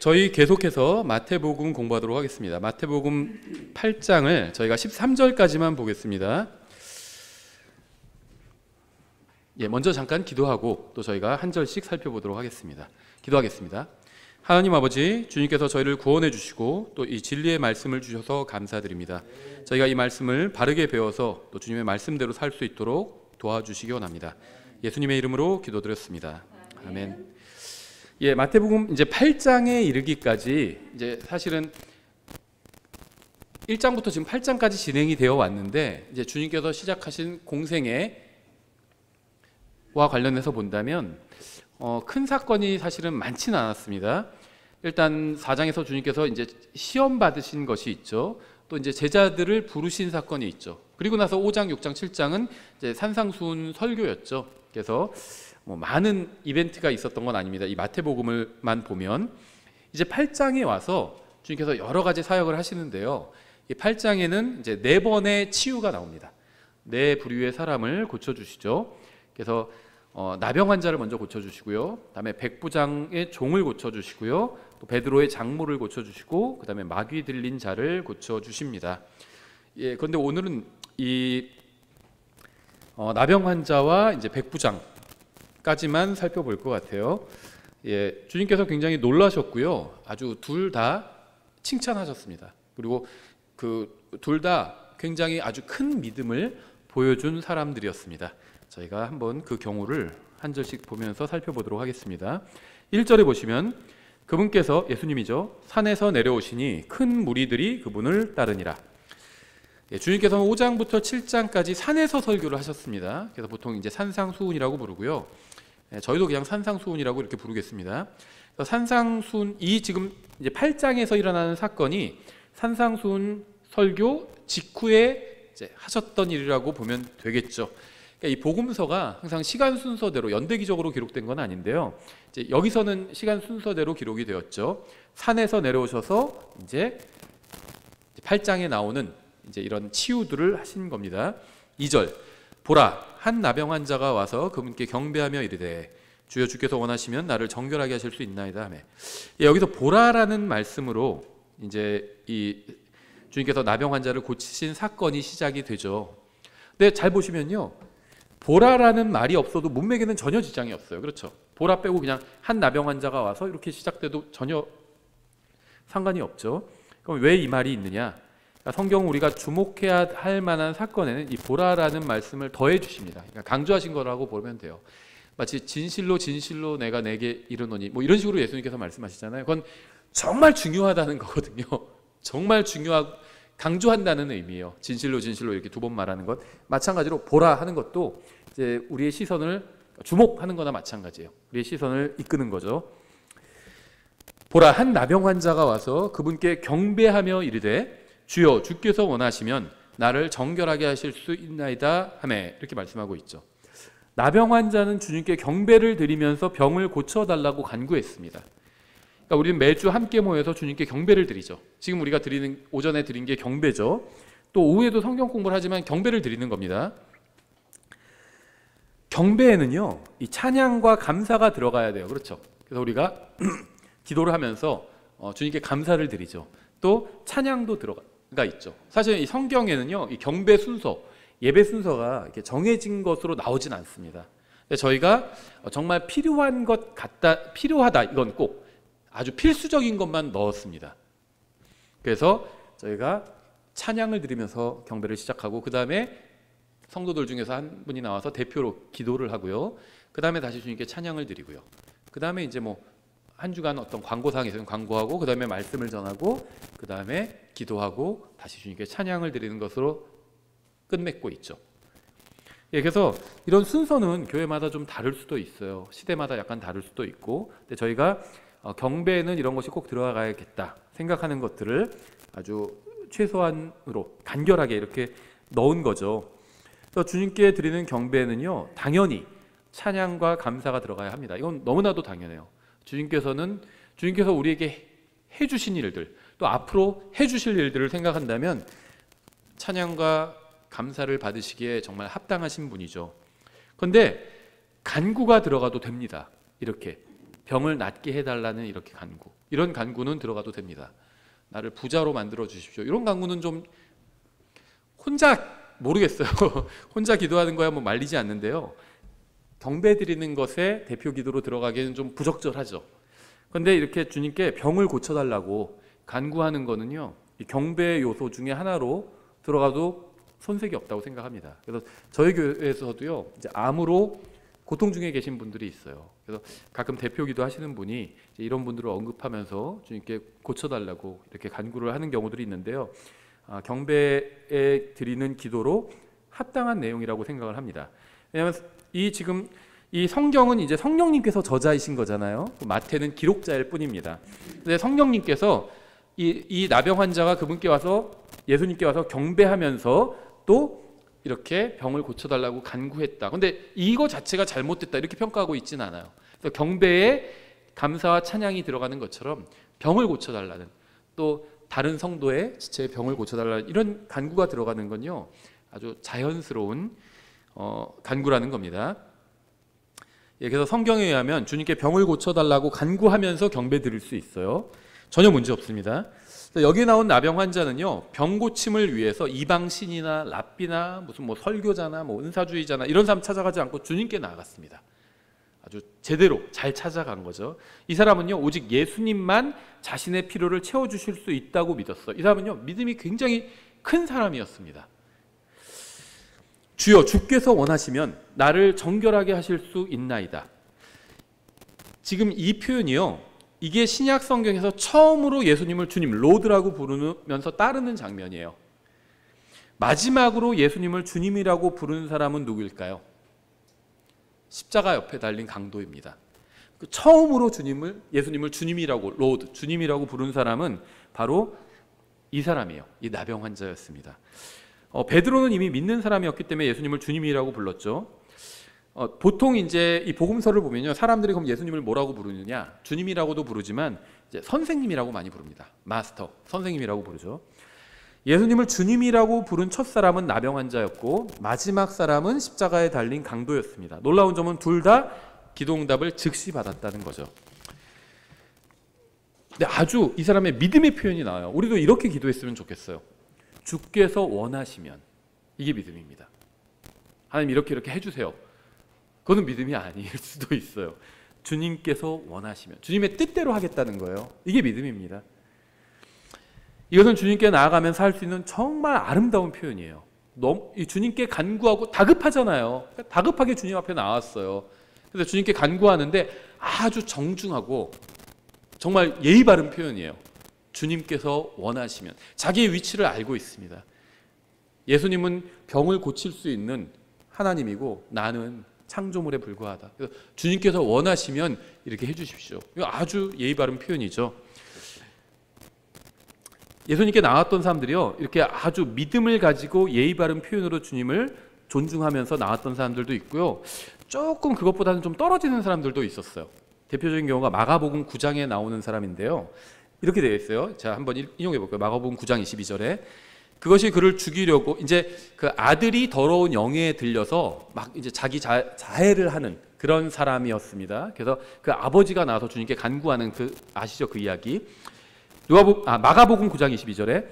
저희 계속해서 마태복음 공부하도록 하겠습니다. 마태복음 8장을 저희가 13절까지만 보겠습니다. 먼저 잠깐 기도하고 또 저희가 한 절씩 살펴보도록 하겠습니다. 기도하겠습니다. 하나님 아버지, 주님께서 저희를 구원해 주시고 또 이 진리의 말씀을 주셔서 감사드립니다. 저희가 이 말씀을 바르게 배워서 또 주님의 말씀대로 살 수 있도록 도와주시기 원합니다. 예수님의 이름으로 기도드렸습니다. 아멘. 마태복음 이제 8장에 이르기까지 이제 사실은 1장부터 지금 8장까지 진행이 되어 왔는데, 이제 주님께서 시작하신 공생애와 관련해서 본다면 큰 사건이 사실은 많지는 않았습니다. 일단 4장에서 주님께서 이제 시험 받으신 것이 있죠. 또 이제 제자들을 부르신 사건이 있죠. 그리고 나서 5장, 6장, 7장은 이제 산상수훈 설교였죠. 그래서 많은 이벤트가 있었던 건 아닙니다. 이 마태복음을만 보면 이제 8장에 와서 주님께서 여러 가지 사역을 하시는데요. 이 8장에는 이제 4번의 치유가 나옵니다. 4부류의 사람을 고쳐주시죠. 그래서 나병 환자를 먼저 고쳐주시고요. 그다음에 백부장의 종을 고쳐주시고요. 또 베드로의 장모를 고쳐주시고, 그다음에 마귀 들린 자를 고쳐주십니다. 그런데 오늘은 이 나병 환자와 이제 백부장 까지만 살펴볼 것 같아요. 주님께서 굉장히 놀라셨고요. 아주 둘 다 칭찬하셨습니다. 그리고 그 둘 다 굉장히 아주 큰 믿음을 보여준 사람들이었습니다. 저희가 한번 그 경우를 한 절씩 보면서 살펴보도록 하겠습니다. 1절에 보시면 그분께서, 예수님이죠, 산에서 내려오시니 큰 무리들이 그분을 따르니라. 주님께서는 5장부터 7장까지 산에서 설교를 하셨습니다. 그래서 보통 이제 산상수훈이라고 부르고요. 저희도 그냥 산상수훈이라고 이렇게 부르겠습니다. 산상수훈, 이 지금 이제 8장에서 일어나는 사건이 산상수훈 설교 직후에 이제 하셨던 일이라고 보면 되겠죠. 그러니까 이 복음서가 항상 시간 순서대로 연대기적으로 기록된 건 아닌데요. 이제 여기서는 시간 순서대로 기록이 되었죠. 산에서 내려오셔서 이제 8장에 나오는 이제 이런 치유들을 하신 겁니다. 2절, 보라, 한 나병 환자가 와서 그분께 경배하며 이르되 주여, 주께서 원하시면 나를 정결하게 하실 수 있나이다 하며, 여기서 보라라는 말씀으로 이제 이 주님께서 나병 환자를 고치신 사건이 시작이 되죠. 근데 잘 보시면요, 보라라는 말이 없어도 문맥에는 전혀 지장이 없어요. 그렇죠? 보라 빼고 그냥 한 나병 환자가 와서 이렇게 시작돼도 전혀 상관이 없죠. 그럼 왜 이 말이 있느냐? 성경 우리가 주목해야 할 만한 사건에는 이 보라라는 말씀을 더해 주십니다. 그러니까 강조하신 거라고 보면 돼요. 마치 진실로 진실로 내가 내게 이르노니 이런 식으로 예수님께서 말씀하시잖아요. 그건 정말 중요하다는 거거든요. 정말 강조한다는 의미예요. 진실로 진실로 이렇게 2번 말하는 것. 마찬가지로 보라 하는 것도 이제 우리의 시선을 주목하는 거나 마찬가지예요. 우리의 시선을 이끄는 거죠. 보라, 한 나병 환자가 와서 그분께 경배하며 이르되 주여, 주께서 원하시면 나를 정결하게 하실 수 있나이다 하매, 이렇게 말씀하고 있죠. 나병 환자는 주님께 경배를 드리면서 병을 고쳐달라고 간구했습니다. 그러니까 우리는 매주 함께 모여서 주님께 경배를 드리죠. 지금 우리가 오전에 드린 게 경배죠. 또 오후에도 성경 공부를 하지만 경배를 드리는 겁니다. 경배에는요, 이 찬양과 감사가 들어가야 돼요. 그렇죠? 그래서 우리가 기도를 하면서 주님께 감사를 드리죠. 또 찬양도 들어가 있죠. 사실 이 성경에는요, 이 경배 순서, 예배 순서가 이렇게 정해진 것으로 나오진 않습니다. 근데 저희가 정말 필요하다, 이건 꼭 아주 필수적인 것만 넣었습니다. 그래서 저희가 찬양을 드리면서 경배를 시작하고, 그 다음에 성도들 중에서 한 분이 나와서 대표로 기도를 하고요. 그 다음에 다시 주님께 찬양을 드리고요. 그 다음에 이제 한 주간 어떤 광고사항이 있으면 광고하고, 그 다음에 말씀을 전하고, 그 다음에 기도하고, 다시 주님께 찬양을 드리는 것으로 끝맺고 있죠. 그래서 이런 순서는 교회마다 좀 다를 수도 있어요. 시대마다 약간 다를 수도 있고, 근데 저희가 경배에는 이런 것이 꼭 들어가야겠다 생각하는 것들을 아주 최소한으로 간결하게 이렇게 넣은 거죠. 그래서 주님께 드리는 경배에는요, 당연히 찬양과 감사가 들어가야 합니다. 이건 너무나도 당연해요. 주님께서 우리에게 해주신 일들, 또 앞으로 해주실 일들을 생각한다면 찬양과 감사를 받으시기에 정말 합당하신 분이죠. 그런데 간구가 들어가도 됩니다. 이렇게 병을 낫게 해달라는 이렇게 간구. 이런 간구는 들어가도 됩니다. 나를 부자로 만들어 주십시오. 이런 간구는 좀 혼자 모르겠어요. 혼자 기도하는 거야 뭐 말리지 않는데요. 경배 드리는 것에 대표 기도로 들어가기에는 좀 부적절하죠. 그런데 이렇게 주님께 병을 고쳐달라고 간구하는 거는요, 이 경배의 요소 중에 하나로 들어가도 손색이 없다고 생각합니다. 그래서 저희 교회에서도요, 이제 암으로 고통 중에 계신 분들이 있어요. 그래서 가끔 대표 기도하시는 분이 이런 분들을 언급하면서 주님께 고쳐달라고 이렇게 간구를 하는 경우들이 있는데요. 경배에 드리는 기도로 합당한 내용이라고 생각을 합니다. 왜냐하면 지금 이 성경은 이제 성령님께서 저자이신 거잖아요. 마태는 기록자일 뿐입니다. 근데 성령님께서 이 나병 환자가 그분께 와서 예수님께 와서 경배하면서 또 이렇게 병을 고쳐달라고 간구했다. 근데 이거 자체가 잘못됐다 이렇게 평가하고 있지는 않아요. 그래서 경배에 감사와 찬양이 들어가는 것처럼 병을 고쳐달라는, 또 다른 성도의 지체의 병을 고쳐달라는 이런 간구가 들어가는 건요, 아주 자연스러운 간구라는 겁니다. 예, 그래서 성경에 의하면 주님께 병을 고쳐달라고 간구하면서 경배 드릴 수 있어요. 전혀 문제 없습니다. 여기 나온 나병 환자는요, 병 고침을 위해서 이방 신이나 랍비나 무슨 뭐 설교자나 뭐 은사주의자나 이런 사람 찾아가지 않고 주님께 나아갔습니다. 아주 제대로 잘 찾아간 거죠. 이 사람은요, 오직 예수님만 자신의 필요를 채워주실 수 있다고 믿었어요. 이 사람은요, 믿음이 굉장히 큰 사람이었습니다. 주여, 주께서 원하시면 나를 정결하게 하실 수 있나이다. 지금 이 표현이요, 이게 신약 성경에서 처음으로 예수님을 주님, 로드라고 부르면서 따르는 장면이에요. 마지막으로 예수님을 주님이라고 부르는 사람은 누구일까요? 십자가 옆에 달린 강도입니다. 처음으로 예수님을 주님이라고, 로드, 주님이라고 부른 사람은 바로 이 사람이에요. 이 나병 환자였습니다. 베드로는 이미 믿는 사람이었기 때문에 예수님을 주님이라고 불렀죠. 보통 이제 이 복음서를 보면요, 사람들이 그럼 예수님을 뭐라고 부르느냐? 주님이라고도 부르지만 이제 선생님이라고 많이 부릅니다. 마스터, 선생님이라고 부르죠. 예수님을 주님이라고 부른 첫 사람은 나병 환자였고 마지막 사람은 십자가에 달린 강도였습니다. 놀라운 점은 둘 다 기도응답을 즉시 받았다는 거죠. 근데 아주 이 사람의 믿음의 표현이 나와요. 우리도 이렇게 기도했으면 좋겠어요. 주께서 원하시면. 이게 믿음입니다. 하나님 이렇게 해주세요. 그거는 믿음이 아닐 수도 있어요. 주님께서 원하시면, 주님의 뜻대로 하겠다는 거예요. 이게 믿음입니다. 이것은 주님께 나아가면서 할 수 있는 정말 아름다운 표현이에요. 주님께 간구하고 다급하잖아요. 다급하게 주님 앞에 나왔어요. 그래서 주님께 간구하는데 아주 정중하고 정말 예의 바른 표현이에요. 주님께서 원하시면. 자기의 위치를 알고 있습니다. 예수님은 병을 고칠 수 있는 하나님이고 나는 창조물에 불과하다. 그래서 주님께서 원하시면 이렇게 해주십시오. 이거 아주 예의 바른 표현이죠. 예수님께 나왔던 사람들이요, 이렇게 아주 믿음을 가지고 예의 바른 표현으로 주님을 존중하면서 나왔던 사람들도 있고요, 조금 그것보다는 좀 떨어지는 사람들도 있었어요. 대표적인 경우가 마가복음 9장에 나오는 사람인데요, 이렇게 되어 있어요. 자, 한번 인용해 볼까요? 마가복음 9장 22절에 그것이 그를 죽이려고, 이제 그 아들이 더러운 영에 들려서 막 이제 자기 자해를 하는 그런 사람이었습니다. 그래서 그 아버지가 나와서 주님께 간구하는 아시죠? 그 이야기. 마가복음 9장 22절에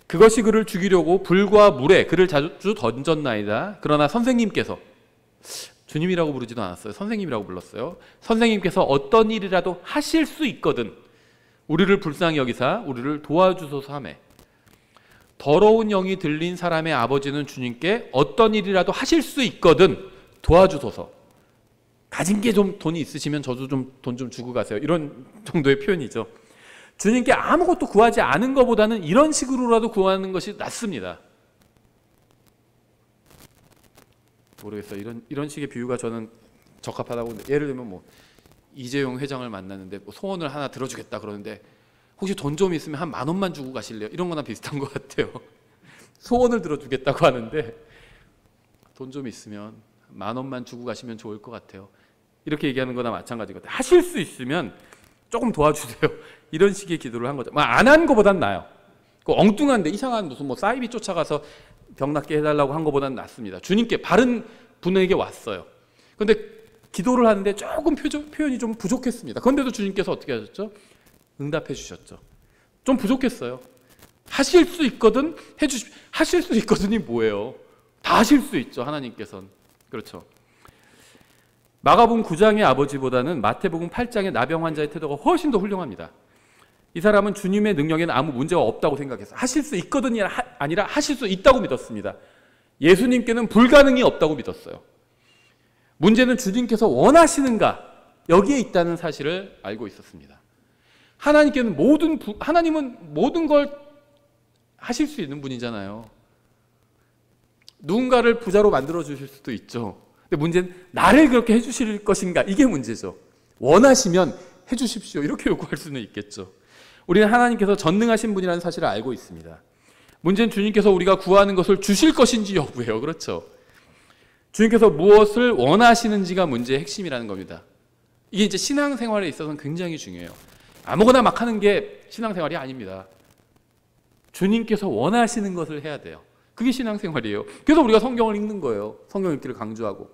그것이 그를 죽이려고 불과 물에 그를 자주 던졌나이다. 그러나 선생님께서, 주님이라고 부르지도 않았어요. 선생님이라고 불렀어요. 선생님께서 어떤 일이라도 하실 수 있거든 우리를 불쌍히 여기사 우리를 도와주소서 하매. 더러운 영이 들린 사람의 아버지는 주님께 어떤 일이라도 하실 수 있거든 도와주소서. 가진 게 좀 돈이 있으시면 저도 좀 돈 좀 주고 가세요. 이런 정도의 표현이죠. 주님께 아무것도 구하지 않은 것보다는 이런 식으로라도 구하는 것이 낫습니다. 모르겠어요. 이런 식의 비유가 저는 적합하다고. 예를 들면 뭐 이재용 회장을 만났는데 뭐 소원을 하나 들어주겠다 그러는데 혹시 돈 좀 있으면 한 10,000원만 주고 가실래요? 이런 거나 비슷한 것 같아요. 소원을 들어주겠다고 하는데 돈 좀 있으면 10,000원만 주고 가시면 좋을 것 같아요. 이렇게 얘기하는 거나 마찬가지 같아요. 하실 수 있으면 조금 도와주세요. 이런 식의 기도를 한 거죠. 안 한 것보단 나아요. 그 엉뚱한데 이상한 무슨 뭐 사이비 쫓아가서 병 낫게 해달라고 한 것보단 낫습니다. 주님께 바른 분에게 왔어요. 그런데 기도를 하는데 조금 표현이 좀 부족했습니다. 그런데도 주님께서 어떻게 하셨죠? 응답해 주셨죠. 좀 부족했어요. 하실 수 있거든 해주십시오. 하실 수 있거든이 뭐예요? 다 하실 수 있죠, 하나님께서는. 그렇죠. 마가복음 9장의 아버지보다는 마태복음 8장의 나병 환자의 태도가 훨씬 더 훌륭합니다. 이 사람은 주님의 능력에는 아무 문제가 없다고 생각해서 하실 수 있거든이 아니라 하실 수 있다고 믿었습니다. 예수님께는 불가능이 없다고 믿었어요. 문제는 주님께서 원하시는가, 여기에 있다는 사실을 알고 있었습니다. 하나님은 모든 걸 하실 수 있는 분이잖아요. 누군가를 부자로 만들어 주실 수도 있죠. 근데 문제는 나를 그렇게 해주실 것인가, 이게 문제죠. 원하시면 해주십시오, 이렇게 요구할 수는 있겠죠. 우리는 하나님께서 전능하신 분이라는 사실을 알고 있습니다. 문제는 주님께서 우리가 구하는 것을 주실 것인지 여부예요. 그렇죠. 주님께서 무엇을 원하시는지가 문제의 핵심이라는 겁니다. 이게 이제 신앙생활에 있어서는 굉장히 중요해요. 아무거나 막 하는 게 신앙생활이 아닙니다. 주님께서 원하시는 것을 해야 돼요. 그게 신앙생활이에요. 그래서 우리가 성경을 읽는 거예요. 성경 읽기를 강조하고.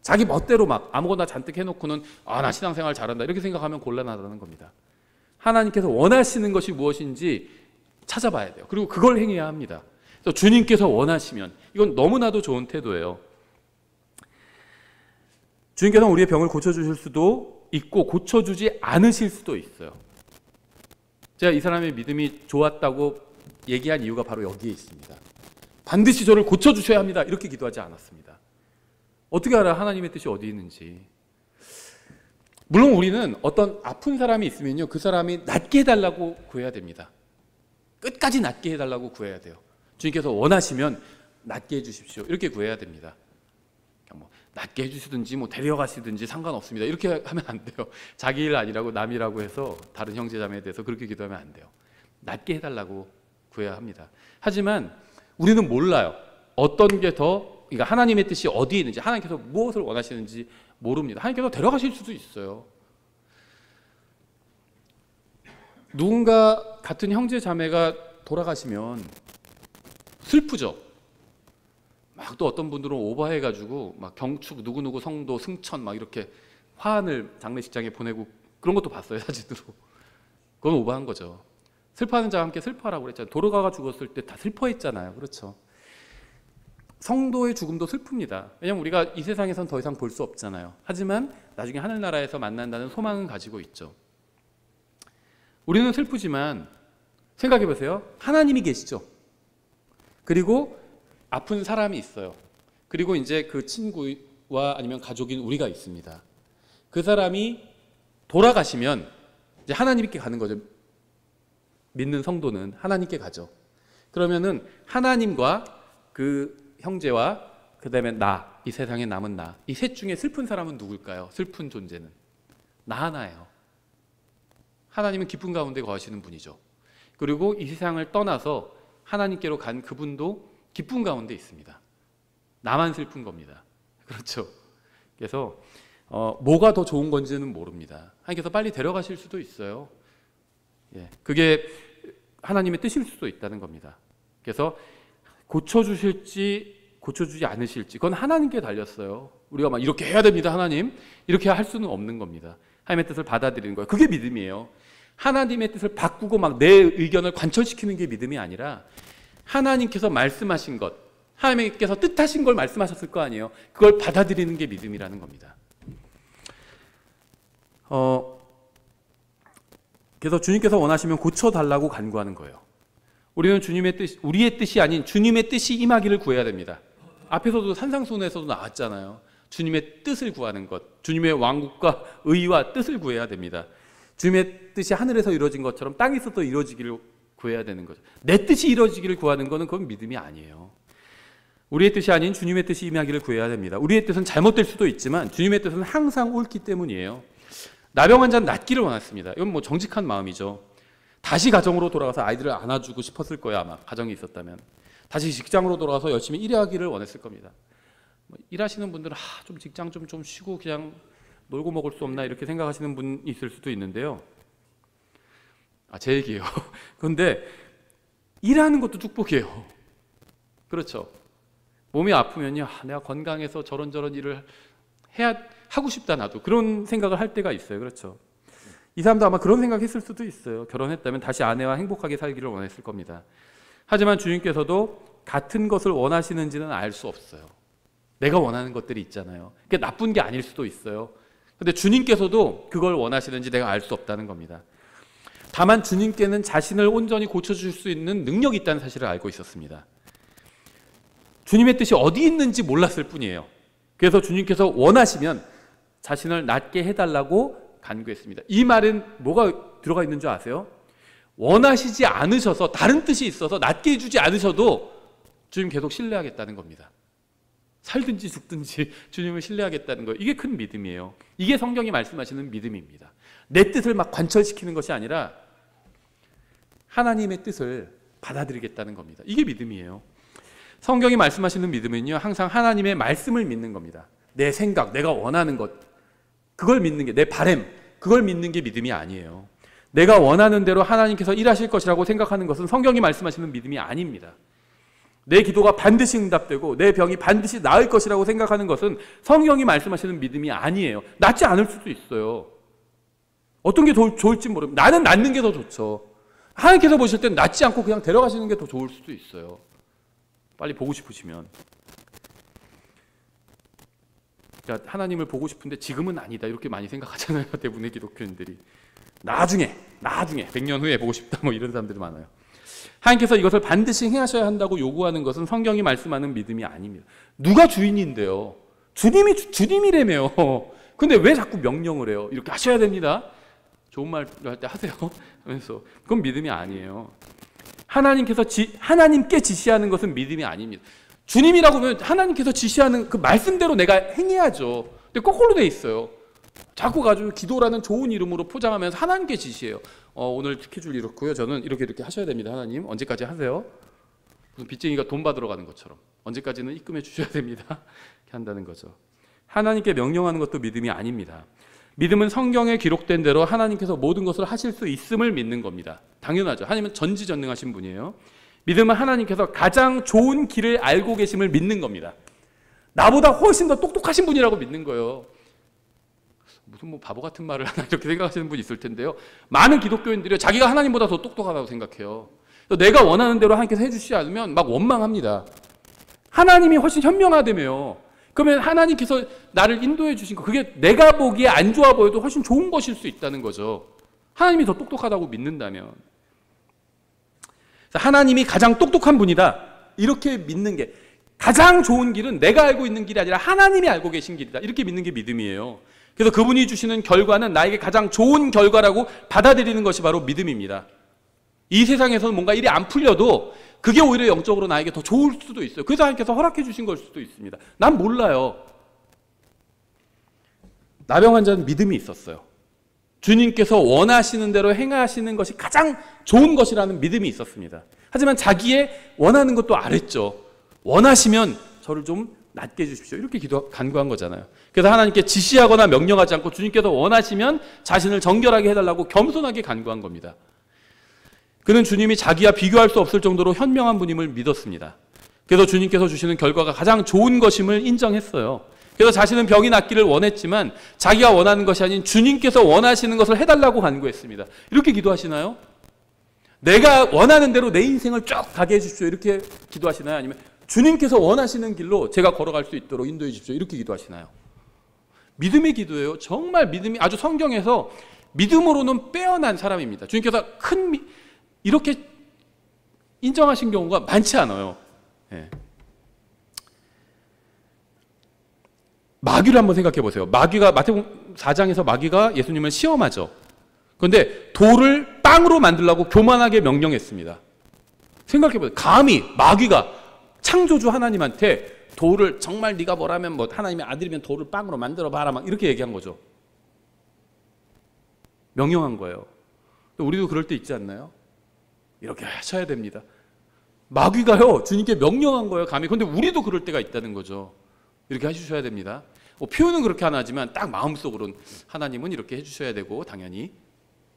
자기 멋대로 막 아무거나 잔뜩 해놓고는 나 신앙생활 잘한다 이렇게 생각하면 곤란하다는 겁니다. 하나님께서 원하시는 것이 무엇인지 찾아봐야 돼요. 그리고 그걸 행해야 합니다. 그래서 주님께서 원하시면, 이건 너무나도 좋은 태도예요. 주님께서는 우리의 병을 고쳐주실 수도 있고 고쳐주지 않으실 수도 있어요. 제가 이 사람의 믿음이 좋았다고 얘기한 이유가 바로 여기에 있습니다. 반드시 저를 고쳐주셔야 합니다, 이렇게 기도하지 않았습니다. 어떻게 알아 하나님의 뜻이 어디 있는지. 물론 우리는 어떤 아픈 사람이 있으면요, 그 사람이 낫게 해달라고 구해야 됩니다. 끝까지 낫게 해달라고 구해야 돼요. 주님께서 원하시면 낫게 해주십시오, 이렇게 구해야 됩니다. 뭐 낫게 해주시든지 뭐 데려가시든지 상관없습니다, 이렇게 하면 안 돼요. 자기 일 아니라고 남이라고 해서 다른 형제 자매에 대해서 그렇게 기도하면 안 돼요. 낫게 해달라고 구해야 합니다. 하지만 우리는 몰라요. 어떤 게 더, 그러니까 하나님의 뜻이 어디에 있는지, 하나님께서 무엇을 원하시는지 모릅니다. 하나님께서 데려가실 수도 있어요. 누군가 같은 형제 자매가 돌아가시면 슬프죠. 막 또 어떤 분들은 오버해가지고 막 경축 누구누구 성도 승천 막 이렇게 화환을 장례식장에 보내고 그런 것도 봤어요, 사진으로. 그건 오버한 거죠. 슬퍼하는 자와 함께 슬퍼하라고 그랬잖아요. 도로가가 죽었을 때 다 슬퍼했잖아요. 그렇죠. 성도의 죽음도 슬픕니다. 왜냐하면 우리가 이 세상에선 더 이상 볼 수 없잖아요. 하지만 나중에 하늘나라에서 만난다는 소망은 가지고 있죠. 우리는 슬프지만 생각해 보세요. 하나님이 계시죠. 그리고 아픈 사람이 있어요. 그리고 이제 그 친구와 아니면 가족인 우리가 있습니다. 그 사람이 돌아가시면 이제 하나님께 가는 거죠. 믿는 성도는 하나님께 가죠. 그러면은 하나님과 그 형제와 그 다음에 나, 이 세상에 남은 나, 이 셋 중에 슬픈 사람은 누굴까요? 슬픈 존재는 나 하나예요. 하나님은 기쁨 가운데 거하시는 분이죠. 그리고 이 세상을 떠나서 하나님께로 간 그분도 기쁨 가운데 있습니다. 나만 슬픈 겁니다. 그렇죠. 그래서 뭐가 더 좋은 건지는 모릅니다. 하나님께서 빨리 데려가실 수도 있어요. 예, 그게 하나님의 뜻일 수도 있다는 겁니다. 그래서 고쳐주실지 고쳐주지 않으실지 그건 하나님께 달렸어요. 우리가 막 이렇게 해야 됩니다, 하나님, 이렇게 할 수는 없는 겁니다. 하나님의 뜻을 받아들이는 거예요. 그게 믿음이에요. 하나님의 뜻을 바꾸고 막 내 의견을 관철시키는 게 믿음이 아니라 하나님께서 말씀하신 것, 하나님께서 뜻하신 걸 말씀하셨을 거 아니에요. 그걸 받아들이는 게 믿음이라는 겁니다. 그래서 주님께서 원하시면 고쳐달라고 간구하는 거예요. 우리는 우리의 뜻이 아닌 주님의 뜻이 임하기를 구해야 됩니다. 앞에서도 산상수훈에서도 나왔잖아요. 주님의 뜻을 구하는 것, 주님의 왕국과 의와 뜻을 구해야 됩니다. 주님의 뜻이 하늘에서 이루어진 것처럼 땅에서도 이루어지기를 구해야 되는 거죠. 내 뜻이 이루어지기를 구하는 것은 그건 믿음이 아니에요. 우리의 뜻이 아닌 주님의 뜻이 임하기를 구해야 됩니다. 우리의 뜻은 잘못될 수도 있지만 주님의 뜻은 항상 옳기 때문이에요. 나병 환자는 낫기를 원했습니다. 이건 뭐 정직한 마음이죠. 다시 가정으로 돌아가서 아이들을 안아주고 싶었을 거예요. 아마 가정이 있었다면. 다시 직장으로 돌아가서 열심히 일하기를 원했을 겁니다. 일하시는 분들은 좀 직장 좀 쉬고 그냥 놀고 먹을 수 없나 이렇게 생각하시는 분이 있을 수도 있는데요. 제 얘기예요. 그런데 일하는 것도 축복이에요. 그렇죠. 몸이 아프면요, 내가 건강해서 저런 일을 하고 싶다 나도 그런 생각을 할 때가 있어요. 그렇죠? 이 사람도 아마 그런 생각했을 수도 있어요. 결혼했다면 다시 아내와 행복하게 살기를 원했을 겁니다. 하지만 주님께서도 같은 것을 원하시는지는 알 수 없어요. 내가 원하는 것들이 있잖아요. 그게 나쁜 게 아닐 수도 있어요. 근데 주님께서도 그걸 원하시는지 내가 알 수 없다는 겁니다. 다만 주님께는 자신을 온전히 고쳐줄 수 있는 능력이 있다는 사실을 알고 있었습니다. 주님의 뜻이 어디 있는지 몰랐을 뿐이에요. 그래서 주님께서 원하시면 자신을 낫게 해달라고 간구했습니다. 이 말은 뭐가 들어가 있는 줄 아세요? 원하시지 않으셔서, 다른 뜻이 있어서 낫게 해주지 않으셔도 주님 계속 신뢰하겠다는 겁니다. 살든지 죽든지 주님을 신뢰하겠다는 거, 이게 큰 믿음이에요. 이게 성경이 말씀하시는 믿음입니다. 내 뜻을 막 관철시키는 것이 아니라 하나님의 뜻을 받아들이겠다는 겁니다. 이게 믿음이에요. 성경이 말씀하시는 믿음은요, 항상 하나님의 말씀을 믿는 겁니다. 내 생각, 내가 원하는 것, 그걸 믿는 게, 내 바램, 그걸 믿는 게 믿음이 아니에요. 내가 원하는 대로 하나님께서 일하실 것이라고 생각하는 것은 성경이 말씀하시는 믿음이 아닙니다. 내 기도가 반드시 응답되고 내 병이 반드시 나을 것이라고 생각하는 것은 성경이 말씀하시는 믿음이 아니에요. 낫지 않을 수도 있어요. 어떤 게 좋을지 모릅니다. 나는 낫는 게 더 좋죠. 하나님께서 보실 땐 낫지 않고 그냥 데려가시는 게 더 좋을 수도 있어요. 빨리 보고 싶으시면. 그러니까 하나님을 보고 싶은데 지금은 아니다, 이렇게 많이 생각하잖아요. 대부분의 기독교인들이. 나중에 100년 후에 보고 싶다, 뭐 이런 사람들이 많아요. 하나님께서 이것을 반드시 행하셔야 한다고 요구하는 것은 성경이 말씀하는 믿음이 아닙니다. 누가 주인인데요? 주님이라며요. 근데 왜 자꾸 명령을 해요? 이렇게 하셔야 됩니다. 좋은 말 할 때 하세요. 하면서 그건 믿음이 아니에요. 하나님께 지시하는 것은 믿음이 아닙니다. 주님이라고 하면 하나님께서 지시하는 그 말씀대로 내가 행해야죠. 근데 거꾸로 돼 있어요. 자꾸 가지고 기도라는 좋은 이름으로 포장하면서 하나님께 지시해요. 오늘 스케줄 이렇고요. 저는 이렇게 하셔야 됩니다. 하나님 언제까지 하세요? 무슨 빚쟁이가 돈 받으러 가는 것처럼 언제까지는 입금해 주셔야 됩니다. 이렇게 한다는 거죠. 하나님께 명령하는 것도 믿음이 아닙니다. 믿음은 성경에 기록된 대로 하나님께서 모든 것을 하실 수 있음을 믿는 겁니다. 당연하죠. 하나님은 전지전능하신 분이에요. 믿음은 하나님께서 가장 좋은 길을 알고 계심을 믿는 겁니다. 나보다 훨씬 더 똑똑하신 분이라고 믿는 거예요. 무슨 뭐 바보 같은 말을 하나 이렇게 생각하시는 분이 있을 텐데요. 많은 기독교인들이 자기가 하나님보다 더 똑똑하다고 생각해요. 내가 원하는 대로 하나님께서 해주시지 않으면 막 원망합니다. 하나님이 훨씬 현명하다며요. 그러면 하나님께서 나를 인도해 주신 거, 그게 내가 보기에 안 좋아 보여도 훨씬 좋은 것일 수 있다는 거죠. 하나님이 더 똑똑하다고 믿는다면. 하나님이 가장 똑똑한 분이다, 이렇게 믿는 게, 가장 좋은 길은 내가 알고 있는 길이 아니라 하나님이 알고 계신 길이다, 이렇게 믿는 게 믿음이에요. 그래서 그분이 주시는 결과는 나에게 가장 좋은 결과라고 받아들이는 것이 바로 믿음입니다. 이 세상에서는 뭔가 일이 안 풀려도 그게 오히려 영적으로 나에게 더 좋을 수도 있어요. 그래서 하나님께서 허락해 주신 걸 수도 있습니다. 난 몰라요. 나병 환자는 믿음이 있었어요. 주님께서 원하시는 대로 행하시는 것이 가장 좋은 것이라는 믿음이 있었습니다. 하지만 자기의 원하는 것도 알았죠. 원하시면 저를 좀 낫게 해주십시오, 이렇게 간구한 거잖아요. 그래서 하나님께 지시하거나 명령하지 않고 주님께서 원하시면 자신을 정결하게 해달라고 겸손하게 간구한 겁니다. 그는 주님이 자기와 비교할 수 없을 정도로 현명한 분임을 믿었습니다. 그래서 주님께서 주시는 결과가 가장 좋은 것임을 인정했어요. 그래서 자신은 병이 낫기를 원했지만 자기가 원하는 것이 아닌 주님께서 원하시는 것을 해달라고 간구했습니다. 이렇게 기도하시나요? 내가 원하는 대로 내 인생을 쭉 가게 해주십시오, 이렇게 기도하시나요? 아니면 주님께서 원하시는 길로 제가 걸어갈 수 있도록 인도해 주십시오, 이렇게 기도하시나요? 믿음의 기도예요. 정말 믿음이, 아주 성경에서 믿음으로는 빼어난 사람입니다. 주님께서 이렇게 인정하신 경우가 많지 않아요. 네. 마귀를 한번 생각해 보세요. 마태복음 4장에서 마귀가 예수님을 시험하죠. 그런데 돌을 빵으로 만들라고 교만하게 명령했습니다. 생각해 보세요. 감히 마귀가 창조주 하나님한테 돌을, 정말 네가 뭐라면 뭐 하나님의 아들이면 돌을 빵으로 만들어 봐라, 막 이렇게 얘기한 거죠. 명령한 거예요. 우리도 그럴 때 있지 않나요? 이렇게 하셔야 됩니다. 마귀가요, 주님께 명령한 거예요, 감히. 그런데 우리도 그럴 때가 있다는 거죠. 이렇게 해주셔야 됩니다. 표현은 그렇게 안 하지만 딱 마음속으로는 하나님은 이렇게 해주셔야 되고, 당연히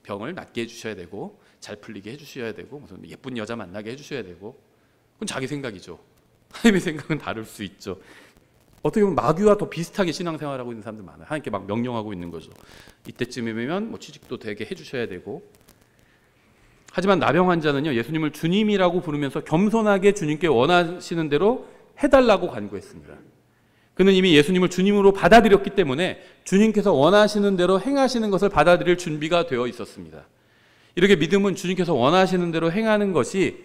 병을 낫게 해주셔야 되고, 잘 풀리게 해주셔야 되고, 무슨 예쁜 여자 만나게 해주셔야 되고. 그건 자기 생각이죠. 하나님의 생각은 다를 수 있죠. 어떻게 보면 마귀와 더 비슷하게 신앙생활하고 있는 사람들 많아요. 하나님께 막 명령하고 있는 거죠. 이때쯤이면 뭐 취직도 되게 해주셔야 되고. 하지만 나병 환자는요, 예수님을 주님이라고 부르면서 겸손하게 주님께 원하시는 대로 해달라고 간구했습니다. 그는 이미 예수님을 주님으로 받아들였기 때문에 주님께서 원하시는 대로 행하시는 것을 받아들일 준비가 되어 있었습니다. 이렇게 믿음은 주님께서 원하시는 대로 행하는 것이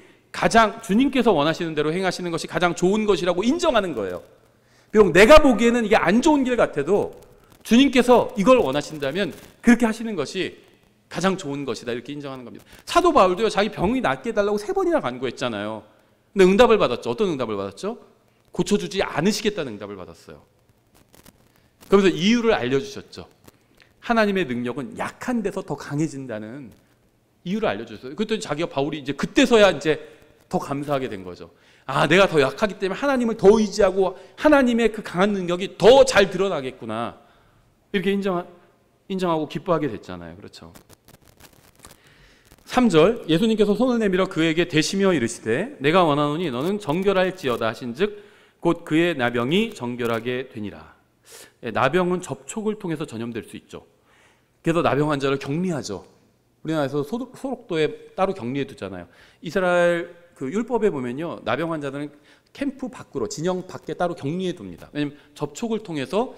주님께서 원하시는 대로 행하시는 것이 가장 좋은 것이라고 인정하는 거예요. 비록 내가 보기에는 이게 안 좋은 길 같아도 주님께서 이걸 원하신다면 그렇게 하시는 것이 가장 좋은 것이다, 이렇게 인정하는 겁니다. 사도 바울도요, 자기 병이 낫게 해달라고 3번이나 간구했잖아요. 근데 응답을 받았죠. 어떤 응답을 받았죠? 고쳐주지 않으시겠다는 응답을 받았어요. 그러면서 이유를 알려주셨죠. 하나님의 능력은 약한 데서 더 강해진다는 이유를 알려주셨어요. 그랬더니 바울이 이제 그때서야 이제 더 감사하게 된 거죠. 아, 내가 더 약하기 때문에 하나님을 더 의지하고 하나님의 그 강한 능력이 더 잘 드러나겠구나, 이렇게 인정하고 기뻐하게 됐잖아요. 그렇죠. 3절, 예수님께서 손을 내밀어 그에게 대시며 이르시되 내가 원하노니 너는 정결할지어다 하신즉 곧 그의 나병이 정결하게 되니라. 나병은 접촉을 통해서 전염될 수 있죠. 그래서 나병 환자를 격리하죠. 우리나라에서 소록도에 따로 격리해 두잖아요. 이스라엘 그 율법에 보면요, 나병 환자들은 캠프 밖으로, 진영 밖에 따로 격리해 둡니다. 왜냐하면 접촉을 통해서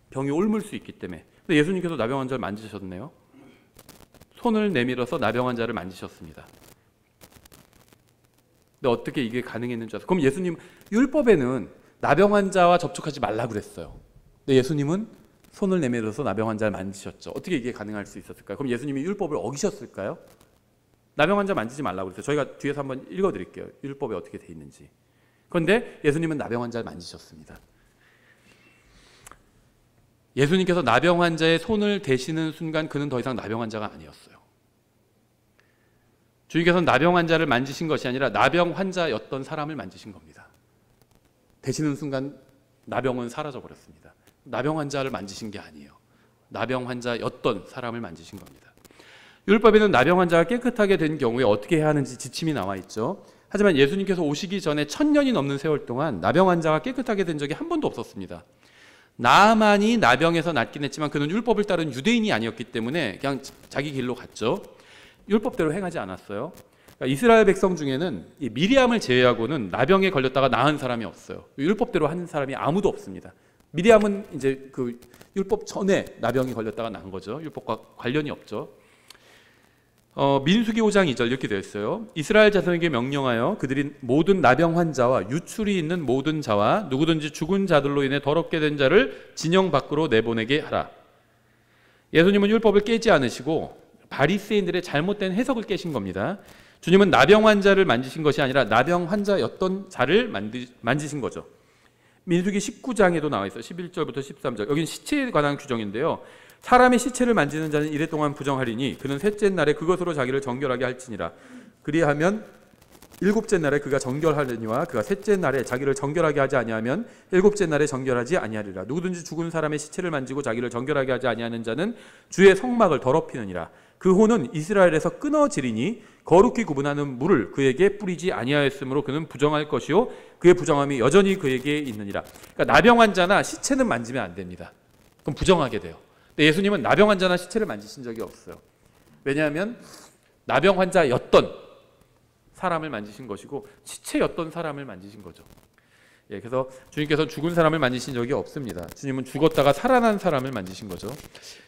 병이 옮을 수 있기 때문에. 근데 예수님께서 나병 환자를 만지셨네요. 손을 내밀어서 나병 환자를 만지셨습니다. 근데 어떻게 이게 가능했는지 아세요? 그럼 예수님, 율법에는 나병 환자와 접촉하지 말라 그랬어요. 근데 예수님은 손을 내밀어서 나병 환자를 만지셨죠. 어떻게 이게 가능할 수 있었을까요? 그럼 예수님이 율법을 어기셨을까요? 나병 환자 만지지 말라고 그랬어요. 저희가 뒤에서 한번 읽어드릴게요. 율법에 어떻게 돼 있는지. 그런데 예수님은 나병 환자를 만지셨습니다. 예수님께서 나병 환자의 손을 대시는 순간 그는 더 이상 나병 환자가 아니었어요. 주님께서는 나병 환자를 만지신 것이 아니라 나병 환자였던 사람을 만지신 겁니다. 대시는 순간 나병은 사라져 버렸습니다. 나병 환자를 만지신 게 아니에요. 나병 환자였던 사람을 만지신 겁니다. 율법에는 나병 환자가 깨끗하게 된 경우에 어떻게 해야 하는지 지침이 나와 있죠. 하지만 예수님께서 오시기 전에 1000년이 넘는 세월 동안 나병 환자가 깨끗하게 된 적이 한 번도 없었습니다. 나만이 나병에서 낫긴 했지만 그는 율법을 따른 유대인이 아니었기 때문에 그냥 자기 길로 갔죠. 율법대로 행하지 않았어요. 그러니까 이스라엘 백성 중에는 이 미리암을 제외하고는 나병에 걸렸다가 나은 사람이 없어요. 율법대로 하는 사람이 아무도 없습니다. 미리암은 이제 그 율법 전에 나병이 걸렸다가 난 거죠. 율법과 관련이 없죠. 민수기 5장 2절 이렇게 되어 있어요. 이스라엘 자손에게 명령하여 그들이 모든 나병 환자와 유출이 있는 모든 자와 누구든지 죽은 자들로 인해 더럽게 된 자를 진영 밖으로 내보내게 하라. 예수님은 율법을 깨지 않으시고 바리새인들의 잘못된 해석을 깨신 겁니다. 주님은 나병 환자를 만지신 것이 아니라 나병 환자였던 자를 만지신 거죠. 민수기 19장에도 나와 있어요. 11절부터 13절. 여기는 시체에 관한 규정인데요. 사람의 시체를 만지는 자는 이래 동안 부정하리니 그는 셋째 날에 그것으로 자기를 정결하게 할지니라. 그리하면 일곱째 날에 그가 정결하려니와 그가 셋째 날에 자기를 정결하게 하지 아니하면 일곱째 날에 정결하지 아니하리라. 누구든지 죽은 사람의 시체를 만지고 자기를 정결하게 하지 아니하는 자는 주의 성막을 더럽히느니라. 그 혼은 이스라엘에서 끊어지리니 거룩히 구분하는 물을 그에게 뿌리지 아니하였으므로 그는 부정할 것이요 그의 부정함이 여전히 그에게 있느니라. 그러니까 나병 환자나 시체는 만지면 안 됩니다. 그럼 부정하게 돼요. 근데 예수님은 나병 환자나 시체를 만지신 적이 없어요. 왜냐하면 나병 환자였던 사람을 만지신 것이고 시체였던 사람을 만지신 거죠. 그래서 주님께서 죽은 사람을 만지신 적이 없습니다. 주님은 죽었다가 살아난 사람을 만지신 거죠.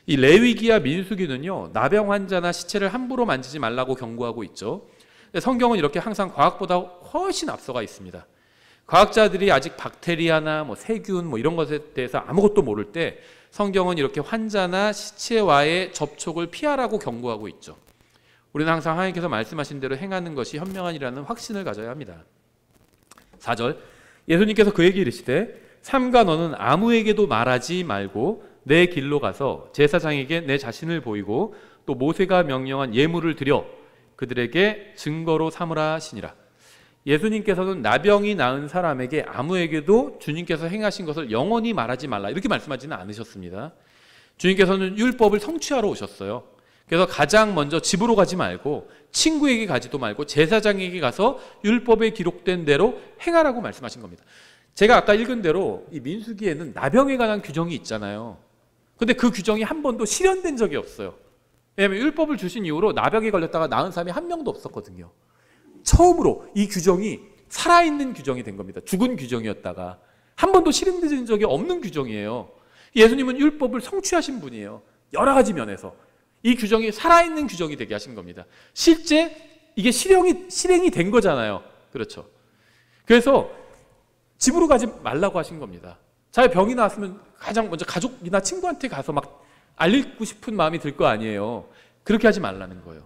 이 레위기와 민수기는요, 나병 환자나 시체를 함부로 만지지 말라고 경고하고 있죠. 성경은 이렇게 항상 과학보다 훨씬 앞서가 있습니다. 과학자들이 아직 박테리아나 세균 이런 것에 대해서 아무것도 모를 때 성경은 이렇게 환자나 시체와의 접촉을 피하라고 경고하고 있죠. 우리는 항상 하나님께서 말씀하신 대로 행하는 것이 현명한이라는 확신을 가져야 합니다. 4절, 예수님께서 그에게 이르시되 삼가 너는 아무에게도 말하지 말고 내 길로 가서 제사장에게 내 자신을 보이고 또 모세가 명령한 예물을 드려 그들에게 증거로 삼으라 하시니라. 예수님께서는 나병이 나은 사람에게 아무에게도 주님께서 행하신 것을 영원히 말하지 말라 이렇게 말씀하지는 않으셨습니다. 주님께서는 율법을 성취하러 오셨어요. 그래서 가장 먼저 집으로 가지 말고 친구에게 가지도 말고 제사장에게 가서 율법에 기록된 대로 행하라고 말씀하신 겁니다. 제가 아까 읽은 대로 이 민수기에는 나병에 관한 규정이 있잖아요. 근데 그 규정이 한 번도 실현된 적이 없어요. 왜냐하면 율법을 주신 이후로 나병에 걸렸다가 나은 사람이 한 명도 없었거든요. 처음으로 이 규정이 살아있는 규정이 된 겁니다. 죽은 규정이었다가 한 번도 실현된 적이 없는 규정이에요. 예수님은 율법을 성취하신 분이에요. 여러 가지 면에서 이 규정이 살아있는 규정이 되게 하신 겁니다. 실제 이게 실행이 된 거잖아요. 그렇죠. 그래서 집으로 가지 말라고 하신 겁니다. 자기 병이 나왔으면 가장 먼저 가족이나 친구한테 가서 막 알리고 싶은 마음이 들 거 아니에요. 그렇게 하지 말라는 거예요.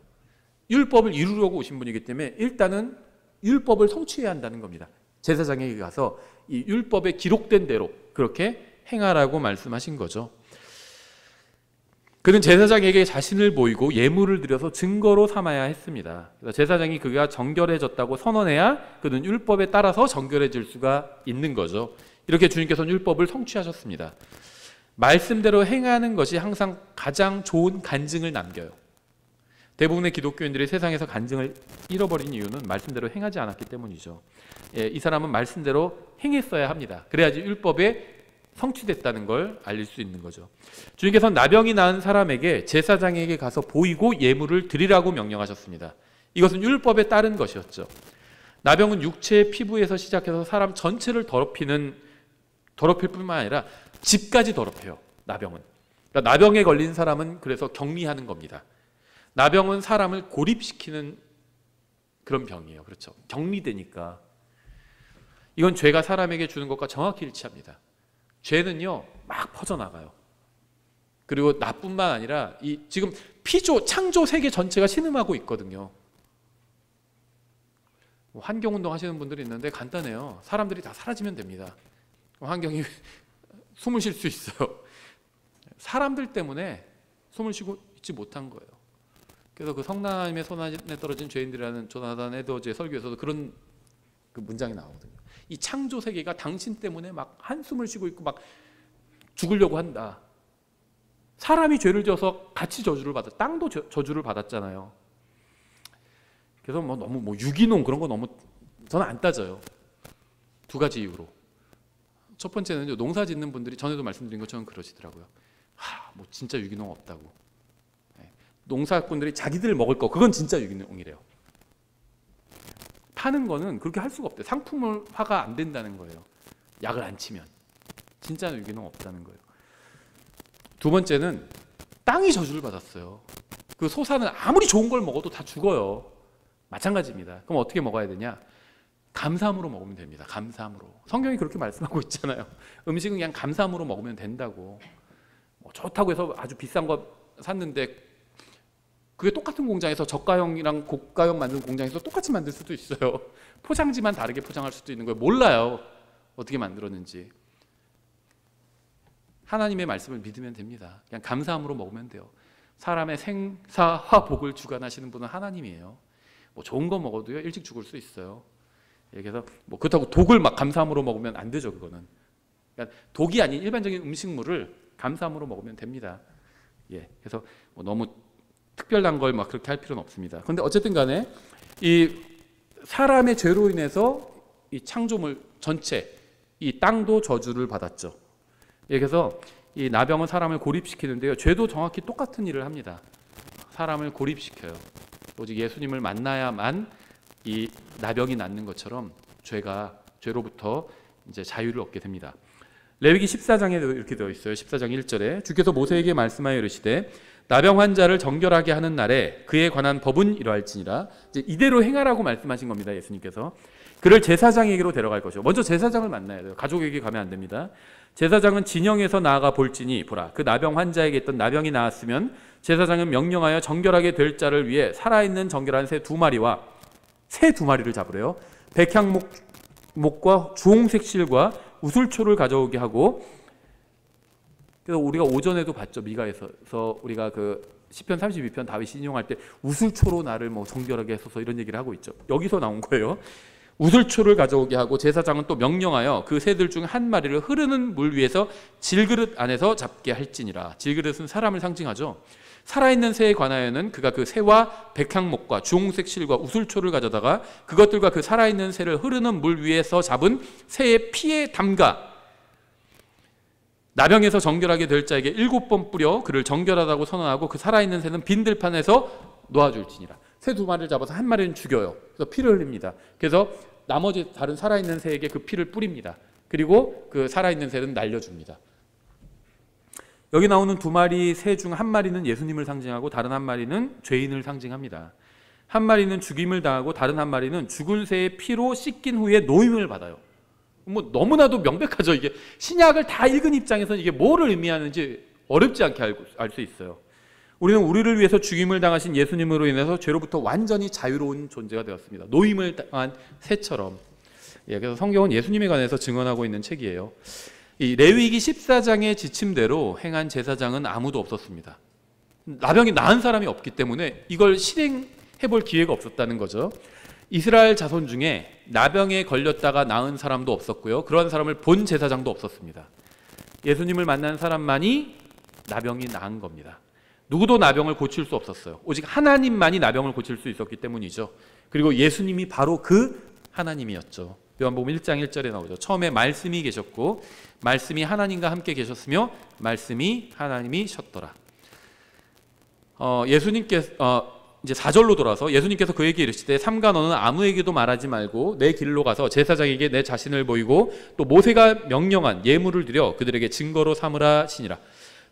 율법을 이루려고 오신 분이기 때문에 일단은 율법을 성취해야 한다는 겁니다. 제사장에게 가서 이 율법에 기록된 대로 그렇게 행하라고 말씀하신 거죠. 그는 제사장에게 자신을 보이고 예물을 드려서 증거로 삼아야 했습니다. 그래서 제사장이 그가 정결해졌다고 선언해야 그는 율법에 따라서 정결해질 수가 있는 거죠. 이렇게 주님께서는 율법을 성취하셨습니다. 말씀대로 행하는 것이 항상 가장 좋은 간증을 남겨요. 대부분의 기독교인들이 세상에서 간증을 잃어버린 이유는 말씀대로 행하지 않았기 때문이죠. 이 사람은 말씀대로 행했어야 합니다. 그래야지 율법에 성취됐다는 걸 알릴 수 있는 거죠. 주님께서는 나병이 나은 사람에게 제사장에게 가서 보이고 예물을 드리라고 명령하셨습니다. 이것은 율법에 따른 것이었죠. 나병은 육체의 피부에서 시작해서 사람 전체를 더럽힐 뿐만 아니라 집까지 더럽혀요. 나병은. 그러니까 나병에 걸린 사람은 그래서 격리하는 겁니다. 나병은 사람을 고립시키는 그런 병이에요. 그렇죠. 격리되니까. 이건 죄가 사람에게 주는 것과 정확히 일치합니다. 죄는요 막 퍼져나가요. 그리고 나뿐만 아니라 지금 창조 세계 전체가 신음하고 있거든요. 환경운동 하시는 분들이 있는데 간단해요. 사람들이 다 사라지면 됩니다. 환경이 숨을 쉴 수 있어요. 사람들 때문에 숨을 쉬고 있지 못한 거예요. 그래서 그 성남의 손안에 떨어진 죄인들이라는 조나단 에드워즈의 설교에서도 그런 그 문장이 나오거든요. 이 창조 세계가 당신 때문에 막 한숨을 쉬고 있고 막 죽으려고 한다. 사람이 죄를 지어서 같이 저주를 받았, 땅도 저주를 받았잖아요. 그래서 너무 유기농 그런 거 너무 저는 안 따져요. 두 가지 이유로. 첫 번째는 농사 짓는 분들이 전에도 말씀드린 것처럼 그러시더라고요. 진짜 유기농 없다고. 농사꾼들이 자기들 먹을 거 그건 진짜 유기농이래요. 파는 거는 그렇게 할 수가 없대요. 상품화가 안 된다는 거예요. 약을 안 치면. 진짜 유기농 없다는 거예요. 두 번째는 땅이 저주를 받았어요. 그 소사는 아무리 좋은 걸 먹어도 다 죽어요. 마찬가지입니다. 그럼 어떻게 먹어야 되냐? 감사함으로 먹으면 됩니다. 감사함으로. 성경이 그렇게 말씀하고 있잖아요. 음식은 그냥 감사함으로 먹으면 된다고. 좋다고 해서 아주 비싼 거 샀는데 그게 똑같은 공장에서 저가형이랑 고가형 만드는 공장에서 똑같이 만들 수도 있어요. 포장지만 다르게 포장할 수도 있는 거예요. 몰라요. 어떻게 만들었는지. 하나님의 말씀을 믿으면 됩니다. 그냥 감사함으로 먹으면 돼요. 사람의 생사화 복을 주관하시는 분은 하나님이에요. 좋은 거 먹어도요 일찍 죽을 수 있어요. 그래서 그렇다고 독을 막 감사함으로 먹으면 안 되죠. 그거는. 그러니까 독이 아닌 일반적인 음식물을 감사함으로 먹으면 됩니다. 그래서 너무 특별한 걸 막 그렇게 할 필요는 없습니다. 그런데 어쨌든 간에 이 사람의 죄로 인해서 이 창조물 전체, 이 땅도 저주를 받았죠. 그래서 이 나병은 사람을 고립시키는데요. 죄도 정확히 똑같은 일을 합니다. 사람을 고립시켜요. 오직 예수님을 만나야만 이 나병이 낫는 것처럼 죄로부터 이제 자유를 얻게 됩니다. 레위기 14장에도 이렇게 되어 있어요. 14장 1절에 주께서 모세에게 말씀하여 이르시되 나병 환자를 정결하게 하는 날에 그에 관한 법은 이러할지니라. 이제 이대로 행하라고 말씀하신 겁니다. 예수님께서. 그를 제사장에게로 데려갈 것이요. 먼저 제사장을 만나야 돼요. 가족에게 가면 안 됩니다. 제사장은 진영에서 나아가 볼지니 보라 그 나병 환자에게 있던 나병이 나았으면 제사장은 명령하여 정결하게 될 자를 위해 살아있는 정결한 새 두 마리를 잡으래요. 백향목과 주홍색 실과 우슬초를 가져오게 하고. 그래서 우리가 오전에도 봤죠. 미가에서 우리가 그 시편 32편 다윗이 인용할 때 우슬초로 나를 정결하게 해소서 이런 얘기를 하고 있죠. 여기서 나온 거예요. 우슬초를 가져오게 하고 제사장은 또 명령하여 그 새들 중 한 마리를 흐르는 물 위에서 질그릇 안에서 잡게 할지니라. 질그릇은 사람을 상징하죠. 살아있는 새에 관하여는 그가 그 새와 백향목과 주홍색 실과 우슬초를 가져다가 그것들과 그 살아있는 새를 흐르는 물 위에서 잡은 새의 피에 담가 나병에서 정결하게 될 자에게 7번 뿌려 그를 정결하다고 선언하고 그 살아있는 새는 빈 들판에서 놓아줄지니라. 새 2마리를 잡아서 한 마리는 죽여요. 그래서 피를 흘립니다. 그래서 나머지 다른 살아있는 새에게 그 피를 뿌립니다. 그리고 그 살아있는 새는 날려줍니다. 여기 나오는 2마리 새 중 한 마리는 예수님을 상징하고 다른 한 마리는 죄인을 상징합니다. 한 마리는 죽임을 당하고 다른 한 마리는 죽은 새의 피로 씻긴 후에 노임을 받아요. 뭐 너무나도 명백하죠. 이게 신약을 다 읽은 입장에서는 이게 뭐를 의미하는지 어렵지 않게 알 수 있어요. 우리는 우리를 위해서 죽임을 당하신 예수님으로 인해서 죄로부터 완전히 자유로운 존재가 되었습니다. 노임을 당한 새처럼. 그래서 성경은 예수님에 관해서 증언하고 있는 책이에요. 이 레위기 14장의 지침대로 행한 제사장은 아무도 없었습니다. 나병이 나은 사람이 없기 때문에 이걸 실행해 볼 기회가 없었다는 거죠. 이스라엘 자손 중에 나병에 걸렸다가 나은 사람도 없었고요. 그러한 사람을 본 제사장도 없었습니다. 예수님을 만난 사람만이 나병이 나은 겁니다. 누구도 나병을 고칠 수 없었어요. 오직 하나님만이 나병을 고칠 수 있었기 때문이죠. 그리고 예수님이 바로 그 하나님이었죠. 요한복음 1장 1절에 나오죠. 처음에 말씀이 계셨고 말씀이 하나님과 함께 계셨으며 말씀이 하나님이셨더라. 예수님께서 이제 4절로 돌아서 예수님께서 그에게 이르시되 삼가 너는 아무에게도 말하지 말고 내 길로 가서 제사장에게 내 자신을 보이고 또 모세가 명령한 예물을 드려 그들에게 증거로 삼으라 하시니라.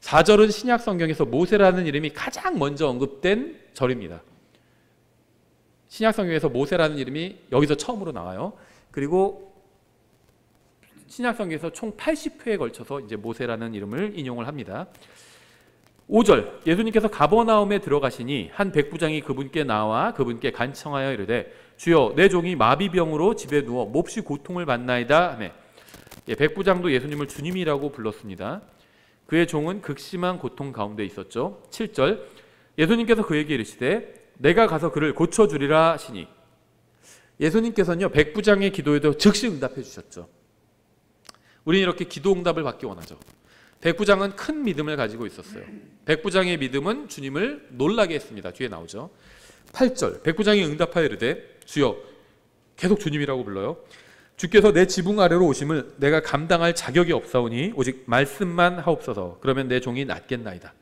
4절은 신약 성경에서 모세라는 이름이 가장 먼저 언급된 절입니다. 신약 성경에서 모세라는 이름이 여기서 처음으로 나와요. 그리고 신약 성경에서 총 80회에 걸쳐서 이제 모세라는 이름을 인용을 합니다. 5절 예수님께서 가버나움에 들어가시니 한 백부장이 그분께 나와 그분께 간청하여 이르되 주여 내 종이 마비병으로 집에 누워 몹시 고통을 받나이다 하매 백부장도 예수님을 주님이라고 불렀습니다. 그의 종은 극심한 고통 가운데 있었죠. 7절 예수님께서 그에게 이르시되 내가 가서 그를 고쳐주리라 하시니 예수님께서는요 백부장의 기도에도 즉시 응답해 주셨죠. 우리는 이렇게 기도 응답을 받기 원하죠. 백부장은 큰 믿음을 가지고 있었어요. 백부장의 믿음은 주님을 놀라게 했습니다. 뒤에 나오죠. 8절 백부장이 응답하여 이르되 주여 계속 주님이라고 불러요. 주께서 내 지붕 아래로 오심을 내가 감당할 자격이 없사오니 오직 말씀만 하옵소서. 그러면 내 종이 낫겠나이다.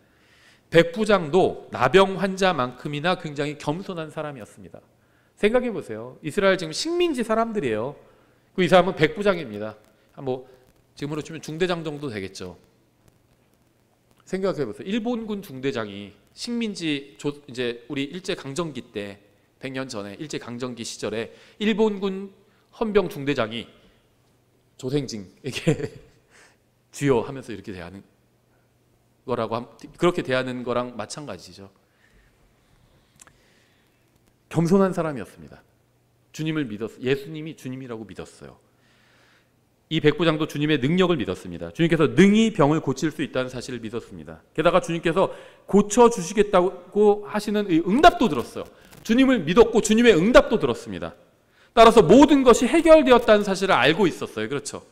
백부장도 나병 환자만큼이나 굉장히 겸손한 사람이었습니다. 생각해 보세요. 이스라엘 지금 식민지 사람들이에요. 이 사람은 백부장입니다. 뭐 지금으로 치면 중대장 정도 되겠죠. 생각해 보세요. 일본군 중대장이 식민지 이제 우리 일제 강점기 때 100년 전에 일제 강점기 시절에 일본군 헌병 중대장이 조생징에게 주여 하면서 이렇게 대하는 거라고 그렇게 대하는 거랑 마찬가지죠. 겸손한 사람이었습니다. 주님을 믿었어요. 예수님이 주님이라고 믿었어요. 이 백부장도 주님의 능력을 믿었습니다. 주님께서 능히 병을 고칠 수 있다는 사실을 믿었습니다. 게다가 주님께서 고쳐주시겠다고 하시는 이 응답도 들었어요. 주님을 믿었고 주님의 응답도 들었습니다. 따라서 모든 것이 해결되었다는 사실을 알고 있었어요. 그렇죠?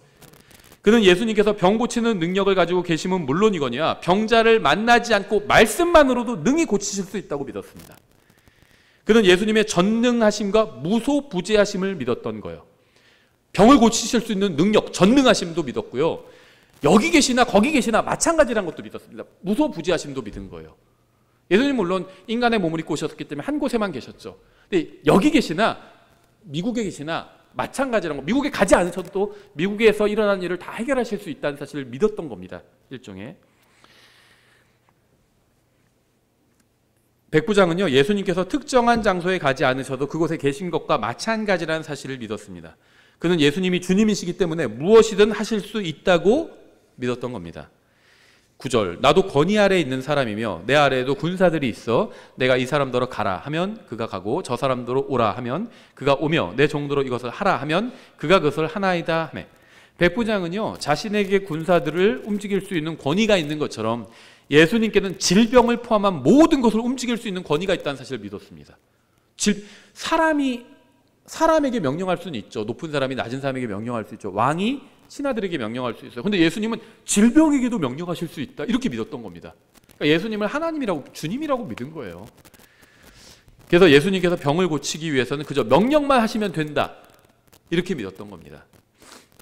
그는 예수님께서 병 고치는 능력을 가지고 계시면 물론이거니와 병자를 만나지 않고 말씀만으로도 능히 고치실 수 있다고 믿었습니다. 그는 예수님의 전능하심과 무소부재하심을 믿었던 거예요. 병을 고치실 수 있는 능력, 전능하심도 믿었고요. 여기 계시나 거기 계시나 마찬가지라는 것도 믿었습니다. 무소부재하심도 믿은 거예요. 예수님 물론 인간의 몸을 입고 오셨기 때문에 한 곳에만 계셨죠. 근데 여기 계시나 미국에 계시나 마찬가지라는 거. 미국에 가지 않으셔도 또 미국에서 일어난 일을 다 해결하실 수 있다는 사실을 믿었던 겁니다. 일종의. 백부장은요 예수님께서 특정한 장소에 가지 않으셔도 그곳에 계신 것과 마찬가지라는 사실을 믿었습니다. 그는 예수님이 주님이시기 때문에 무엇이든 하실 수 있다고 믿었던 겁니다. 9절 나도 권위 아래에 있는 사람이며 내 아래에도 군사들이 있어 내가 이 사람더러 가라 하면 그가 가고 저 사람더러 오라 하면 그가 오며 내 종도로 이것을 하라 하면 그가 그것을 하나이다 하매 백부장은요 자신에게 군사들을 움직일 수 있는 권위가 있는 것처럼 예수님께는 질병을 포함한 모든 것을 움직일 수 있는 권위가 있다는 사실을 믿었습니다. 사람에게 명령할 수는 있죠. 높은 사람이 낮은 사람에게 명령할 수 있죠. 왕이 신하들에게 명령할 수 있어요. 근데 예수님은 질병에게도 명령하실 수 있다. 이렇게 믿었던 겁니다. 그러니까 예수님을 하나님이라고, 주님이라고 믿은 거예요. 그래서 예수님께서 병을 고치기 위해서는 그저 명령만 하시면 된다, 이렇게 믿었던 겁니다.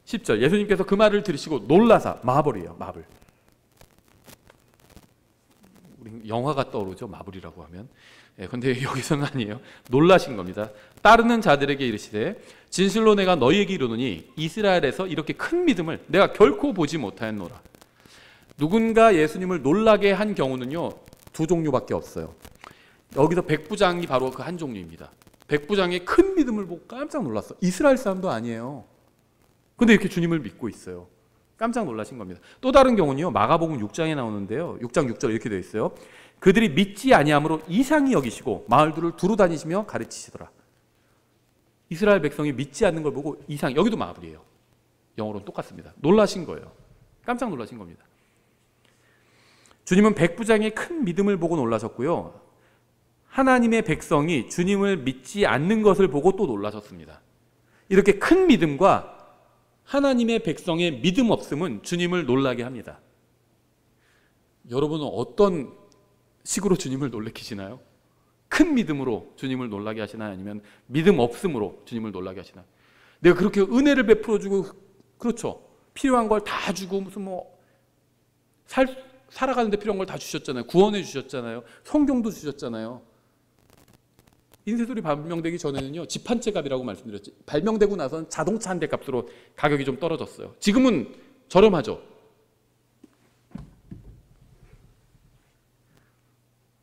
10절, 예수님께서 그 말을 들으시고 놀라사, 마블이에요, 마블. 우리 영화가 떠오르죠, 마블이라고 하면. 근데 여기서는 아니에요. 놀라신 겁니다. 따르는 자들에게 이르시되 진실로 내가 너희에게 이르노니 이스라엘에서 이렇게 큰 믿음을 내가 결코 보지 못하였노라. 누군가 예수님을 놀라게 한 경우는요, 두 종류밖에 없어요. 여기서 백부장이 바로 그 한 종류입니다. 백부장의 큰 믿음을 보고 깜짝 놀랐어. 이스라엘 사람도 아니에요. 근데 이렇게 주님을 믿고 있어요. 깜짝 놀라신 겁니다. 또 다른 경우는요, 마가복음 6장에 나오는데요, 6장 6절 이렇게 되어 있어요. 그들이 믿지 아니함으로 이상히 여기시고 마을들을 두루 다니시며 가르치시더라. 이스라엘 백성이 믿지 않는 걸 보고 이상, 여기도 마블이에요. 영어로는 똑같습니다. 놀라신 거예요. 깜짝 놀라신 겁니다. 주님은 백부장의 큰 믿음을 보고 놀라셨고요, 하나님의 백성이 주님을 믿지 않는 것을 보고 또 놀라셨습니다. 이렇게 큰 믿음과 하나님의 백성의 믿음 없음은 주님을 놀라게 합니다. 여러분은 어떤 식으로 주님을 놀래키시나요? 큰 믿음으로 주님을 놀라게 하시나요? 아니면 믿음 없음으로 주님을 놀라게 하시나요? 내가 그렇게 은혜를 베풀어주고, 그렇죠, 필요한 걸 다 주고, 무슨 살아가는데 필요한 걸 다 주셨잖아요. 구원해 주셨잖아요. 성경도 주셨잖아요. 인쇄소리 발명되기 전에는요, 집 한 채 값이라고 말씀드렸죠. 발명되고 나서는 자동차 한 대 값으로 가격이 좀 떨어졌어요. 지금은 저렴하죠.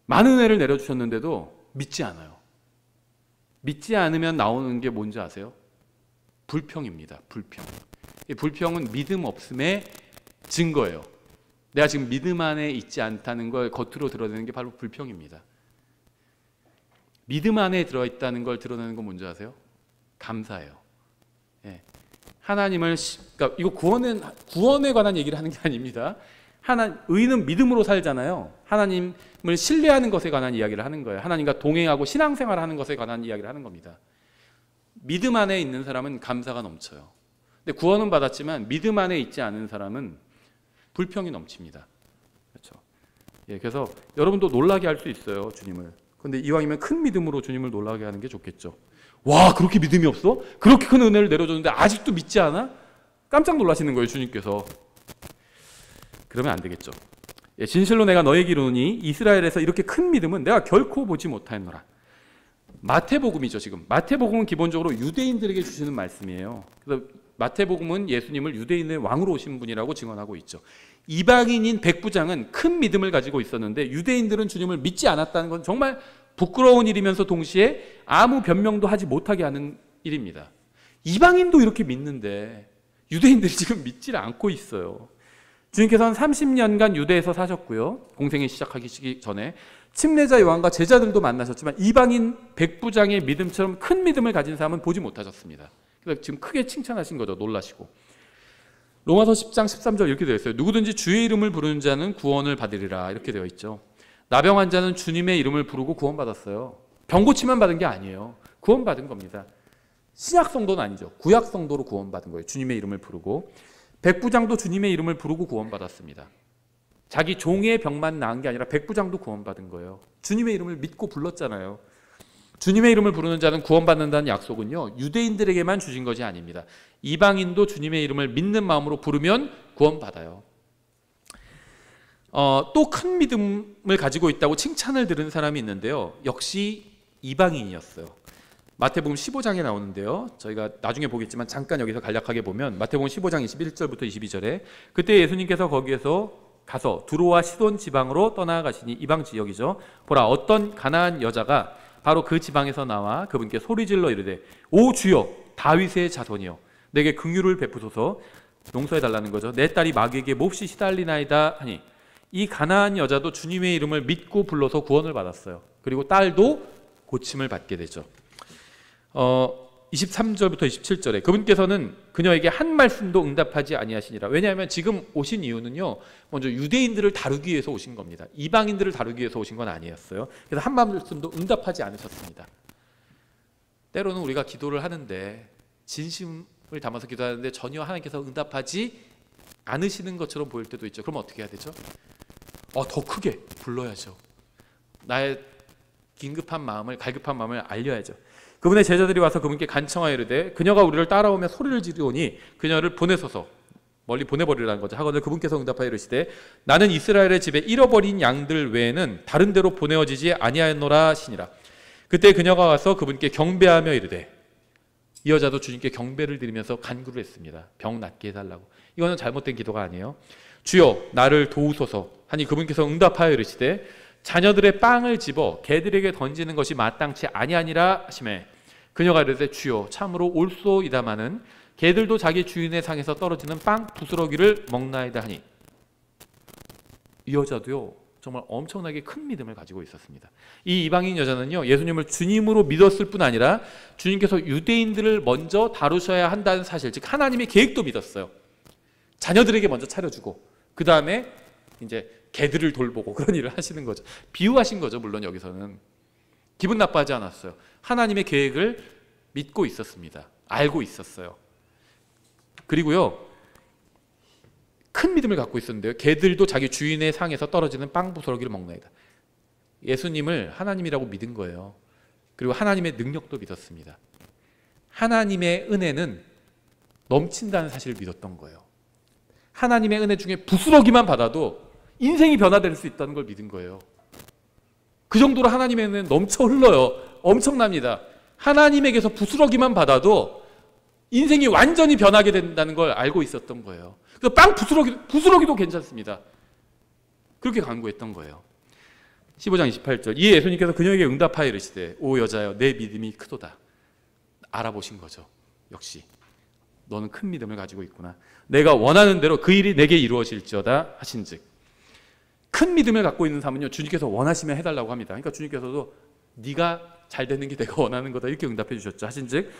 많은 은혜를 내려주셨는데도 믿지 않아요. 믿지 않으면 나오는 게 뭔지 아세요? 불평입니다. 불평. 이 불평은 믿음 없음의 증거예요. 내가 지금 믿음 안에 있지 않다는 걸 겉으로 드러내는 게 바로 불평입니다. 믿음 안에 들어있다는 걸 드러내는 건 뭔지 아세요? 감사예요. 예. 하나님을, 그러니까 이거 구원에 관한 얘기를 하는 게 아닙니다. 의는 믿음으로 살잖아요. 하나님을 신뢰하는 것에 관한 이야기를 하는 거예요. 하나님과 동행하고 신앙생활을 하는 것에 관한 이야기를 하는 겁니다. 믿음 안에 있는 사람은 감사가 넘쳐요. 근데 구원은 받았지만 믿음 안에 있지 않은 사람은 불평이 넘칩니다. 그렇죠? 예, 그래서 여러분도 놀라게 할 수 있어요, 주님을. 근데 이왕이면 큰 믿음으로 주님을 놀라게 하는 게 좋겠죠. 와, 그렇게 믿음이 없어? 그렇게 큰 은혜를 내려줬는데 아직도 믿지 않아? 깜짝 놀라시는 거예요, 주님께서. 그러면 안 되겠죠. 예, 진실로 내가 너에게 이르노니 이스라엘에서 이렇게 큰 믿음은 내가 결코 보지 못하였노라. 마태복음이죠, 지금. 마태복음은 기본적으로 유대인들에게 주시는 말씀이에요. 그래서 마태복음은 예수님을 유대인의 왕으로 오신 분이라고 증언하고 있죠. 이방인인 백부장은 큰 믿음을 가지고 있었는데 유대인들은 주님을 믿지 않았다는 건 정말 부끄러운 일이면서 동시에 아무 변명도 하지 못하게 하는 일입니다. 이방인도 이렇게 믿는데 유대인들이 지금 믿지 않고 있어요. 주님께서는 30년간 유대에서 사셨고요, 공생이 시작하기 전에 침례자 요한과 제자들도 만나셨지만 이방인 백부장의 믿음처럼 큰 믿음을 가진 사람은 보지 못하셨습니다. 그래서 지금 크게 칭찬하신 거죠. 놀라시고. 로마서 10장 13절 이렇게 되어 있어요. 누구든지 주의 이름을 부르는 자는 구원을 받으리라, 이렇게 되어 있죠. 나병 환자는 주님의 이름을 부르고 구원받았어요. 병 고침만 받은 게 아니에요. 구원받은 겁니다. 신약 성도는 아니죠. 구약 성도로 구원받은 거예요. 주님의 이름을 부르고. 백부장도 주님의 이름을 부르고 구원받았습니다. 자기 종의 병만 나은 게 아니라 백부장도 구원받은 거예요. 주님의 이름을 믿고 불렀잖아요. 주님의 이름을 부르는 자는 구원받는다는 약속은요, 유대인들에게만 주신 것이 아닙니다. 이방인도 주님의 이름을 믿는 마음으로 부르면 구원받아요. 또 큰 믿음을 가지고 있다고 칭찬을 들은 사람이 있는데요, 역시 이방인이었어요. 마태복음 15장에 나오는데요, 저희가 나중에 보겠지만 잠깐 여기서 간략하게 보면 마태복음 15장 21절부터 22절에 그때 예수님께서 거기에서 가서 두로와 시돈 지방으로 떠나가시니, 이방 지역이죠. 보라, 어떤 가나안 여자가 바로 그 지방에서 나와 그분께 소리질러 이르되 오 주여, 다윗의 자손이여, 내게 긍휼을 베푸소서. 용서해 달라는 거죠. 내 딸이 마귀에게 몹시 시달리나이다 하니, 이 가나안 여자도 주님의 이름을 믿고 불러서 구원을 받았어요. 그리고 딸도 고침을 받게 되죠. 23절부터 27절에 그분께서는 그녀에게 한 말씀도 응답하지 아니하시니라. 왜냐하면 지금 오신 이유는요, 먼저 유대인들을 다루기 위해서 오신 겁니다. 이방인들을 다루기 위해서 오신 건 아니었어요. 그래서 한 말씀도 응답하지 않으셨습니다. 때로는 우리가 기도를 하는데, 진심을 담아서 기도하는데 전혀 하나님께서 응답하지 않으시는 것처럼 보일 때도 있죠. 그럼 어떻게 해야 되죠? 더 크게 불러야죠. 나의 긴급한 마음을, 갈급한 마음을 알려야죠. 그분의 제자들이 와서 그분께 간청하여 이르되 그녀가 우리를 따라오며 소리를 지르오니 그녀를 보내소서, 멀리 보내버리라는 거죠. 하거늘 그분께서 응답하여 이르시되 나는 이스라엘의 집에 잃어버린 양들 외에는 다른 데로 보내어지지 아니하였노라 하시니라. 그때 그녀가 와서 그분께 경배하며 이르되, 이 여자도 주님께 경배를 드리면서 간구를 했습니다. 병 낫게 해달라고. 이거는 잘못된 기도가 아니에요. 주여 나를 도우소서 하니 그분께서 응답하여 이르시되 자녀들의 빵을 집어 개들에게 던지는 것이 마땅치 아니하니라 하시매 그녀가 이르되 주여 참으로 옳소이다마는 개들도 자기 주인의 상에서 떨어지는 빵 부스러기를 먹나이다 하니, 이 여자도요 정말 엄청나게 큰 믿음을 가지고 있었습니다. 이 이방인 여자는요 예수님을 주님으로 믿었을 뿐 아니라 주님께서 유대인들을 먼저 다루셔야 한다는 사실, 즉 하나님의 계획도 믿었어요. 자녀들에게 먼저 차려주고 그 다음에 이제 개들을 돌보고 그런 일을 하시는 거죠. 비유하신 거죠. 물론 여기서는 기분 나빠하지 않았어요. 하나님의 계획을 믿고 있었습니다. 알고 있었어요. 그리고요 큰 믿음을 갖고 있었는데요, 개들도 자기 주인의 상에서 떨어지는 빵 부스러기를 먹나이다. 예수님을 하나님이라고 믿은 거예요. 그리고 하나님의 능력도 믿었습니다. 하나님의 은혜는 넘친다는 사실을 믿었던 거예요. 하나님의 은혜 중에 부스러기만 받아도 인생이 변화될 수 있다는 걸 믿은 거예요. 그 정도로 하나님의 은혜는 넘쳐 흘러요. 엄청납니다. 하나님에게서 부스러기만 받아도 인생이 완전히 변하게 된다는 걸 알고 있었던 거예요. 그래서 빵 부스러기도 괜찮습니다. 그렇게 간구했던 거예요. 15장 28절 이에 예수님께서 그녀에게 응답하여 이르시되 오 여자여 내 믿음이 크도다. 알아보신 거죠. 역시 너는 큰 믿음을 가지고 있구나. 내가 원하는 대로 그 일이 내게 이루어질지어다 하신즉, 큰 믿음을 갖고 있는 사람은요 주님께서 원하시면 해달라고 합니다. 그러니까 주님께서도 네가 잘 되는 게 내가 원하는 거다 이렇게 응답해 주셨죠. 하신즉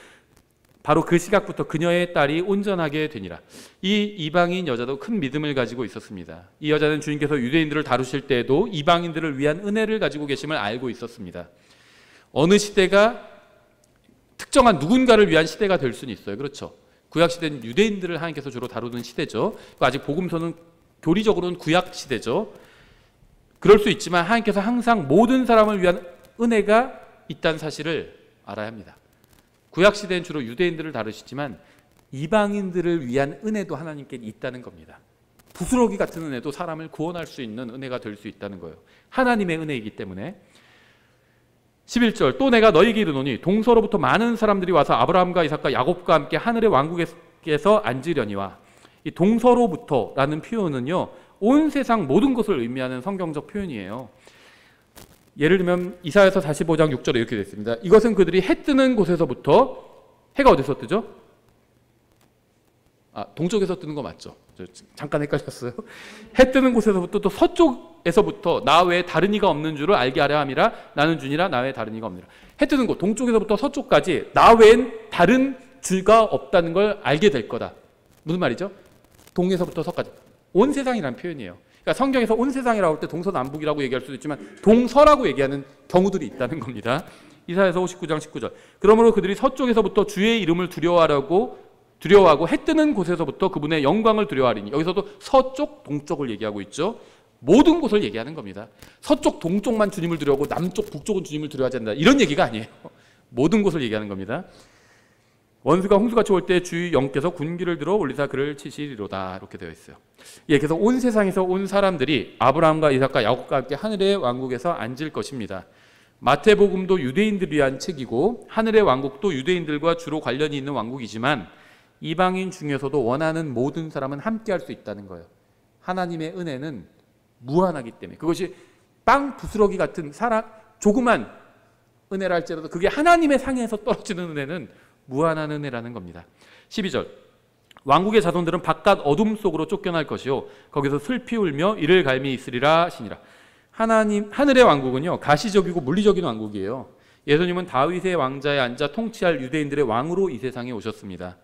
바로 그 시각부터 그녀의 딸이 온전하게 되니라. 이 이방인 여자도 큰 믿음을 가지고 있었습니다. 이 여자는 주님께서 유대인들을 다루실 때에도 이방인들을 위한 은혜를 가지고 계심을 알고 있었습니다. 어느 시대가 특정한 누군가를 위한 시대가 될 수는 있어요. 그렇죠. 구약시대는 유대인들을 하나님께서 주로 다루는 시대죠. 아직 복음서는 교리적으로는 구약시대죠. 그럴 수 있지만 하나님께서 항상 모든 사람을 위한 은혜가 있다는 사실을 알아야 합니다. 구약시대는 주로 유대인들을 다루시지만 이방인들을 위한 은혜도 하나님께 있다는 겁니다. 부스러기 같은 은혜도 사람을 구원할 수 있는 은혜가 될 수 있다는 거예요. 하나님의 은혜이기 때문에. 11절 또 내가 너희에게 이르노니 동서로부터 많은 사람들이 와서 아브라함과 이삭과 야곱과 함께 하늘의 왕국에서 앉으려니와, 이 동서로부터라는 표현은요 온 세상 모든 것을 의미하는 성경적 표현이에요. 예를 들면 이사야서 45장 6절에 이렇게 되어 있습니다. 이것은 그들이 해 뜨는 곳에서부터, 해가 어디서 뜨죠? 동쪽에서 뜨는 거 맞죠? 잠깐 헷갈렸어요. 해 뜨는 곳에서부터 또 서쪽에서부터 나 외에 다른 이가 없는 줄을 알게 하려 함이라. 나는 주니라 나 외에 다른 이가 없느니라. 해 뜨는 곳 동쪽에서부터 서쪽까지 나 외엔 다른 주가 없다는 걸 알게 될 거다. 무슨 말이죠? 동에서부터 서까지 온 세상이라는 표현이에요. 그러니까 성경에서 온 세상이라고 할 때 동서남북이라고 얘기할 수도 있지만 동서라고 얘기하는 경우들이 있다는 겁니다. 이사야서 59장 19절 그러므로 그들이 서쪽에서부터 주의 이름을 두려워하고 해 뜨는 곳에서부터 그분의 영광을 두려워하리니, 여기서도 서쪽 동쪽을 얘기하고 있죠. 모든 곳을 얘기하는 겁니다. 서쪽 동쪽만 주님을 두려워하고 남쪽 북쪽은 주님을 두려워하지 않는다 이런 얘기가 아니에요. 모든 곳을 얘기하는 겁니다. 원수가 홍수같이 올 때 주의 영께서 군기를 들어 올리사 그를 치시리로다 이렇게 되어 있어요. 예, 그래서 온 세상에서 온 사람들이 아브라함과 이삭과 야곱과 함께 하늘의 왕국에서 앉을 것입니다. 마태복음도 유대인들을 위한 책이고 하늘의 왕국도 유대인들과 주로 관련이 있는 왕국이지만 이방인 중에서도 원하는 모든 사람은 함께 할 수 있다는 거예요. 하나님의 은혜는 무한하기 때문에, 그것이 빵 부스러기 같은 조그만 은혜라 할지라도 그게 하나님의 상에서 떨어지는 은혜는 무한한 은혜라는 겁니다. 12절 왕국의 자손들은 바깥 어둠 속으로 쫓겨날 것이요 거기서 슬피 울며 이를 갈미 있으리라 하시니라. 하늘의 왕국은요 가시적이고 물리적인 왕국이에요. 예수님은 다윗의 왕자에 앉아 통치할 유대인들의 왕으로 이 세상에 오셨습니다.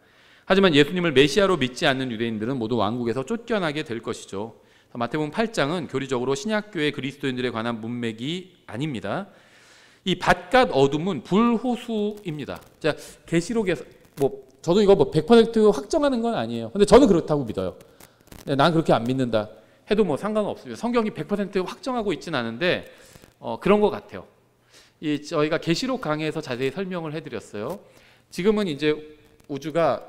하지만 예수님을 메시아로 믿지 않는 유대인들은 모두 왕국에서 쫓겨나게 될 것이죠. 마태복음 8장은 교리적으로 신약교회 그리스도인들에 관한 문맥이 아닙니다. 이 바깥 어둠은 불호수입니다. 자, 계시록에서 저도 이거 100% 확정하는 건 아니에요. 근데 저는 그렇다고 믿어요. 난 그렇게 안 믿는다. 해도 뭐 상관은 없습니다. 성경이 100% 확정하고 있지는 않은데 그런 것 같아요. 저희가 계시록 강의에서 자세히 설명을 해드렸어요. 지금은 이제 우주가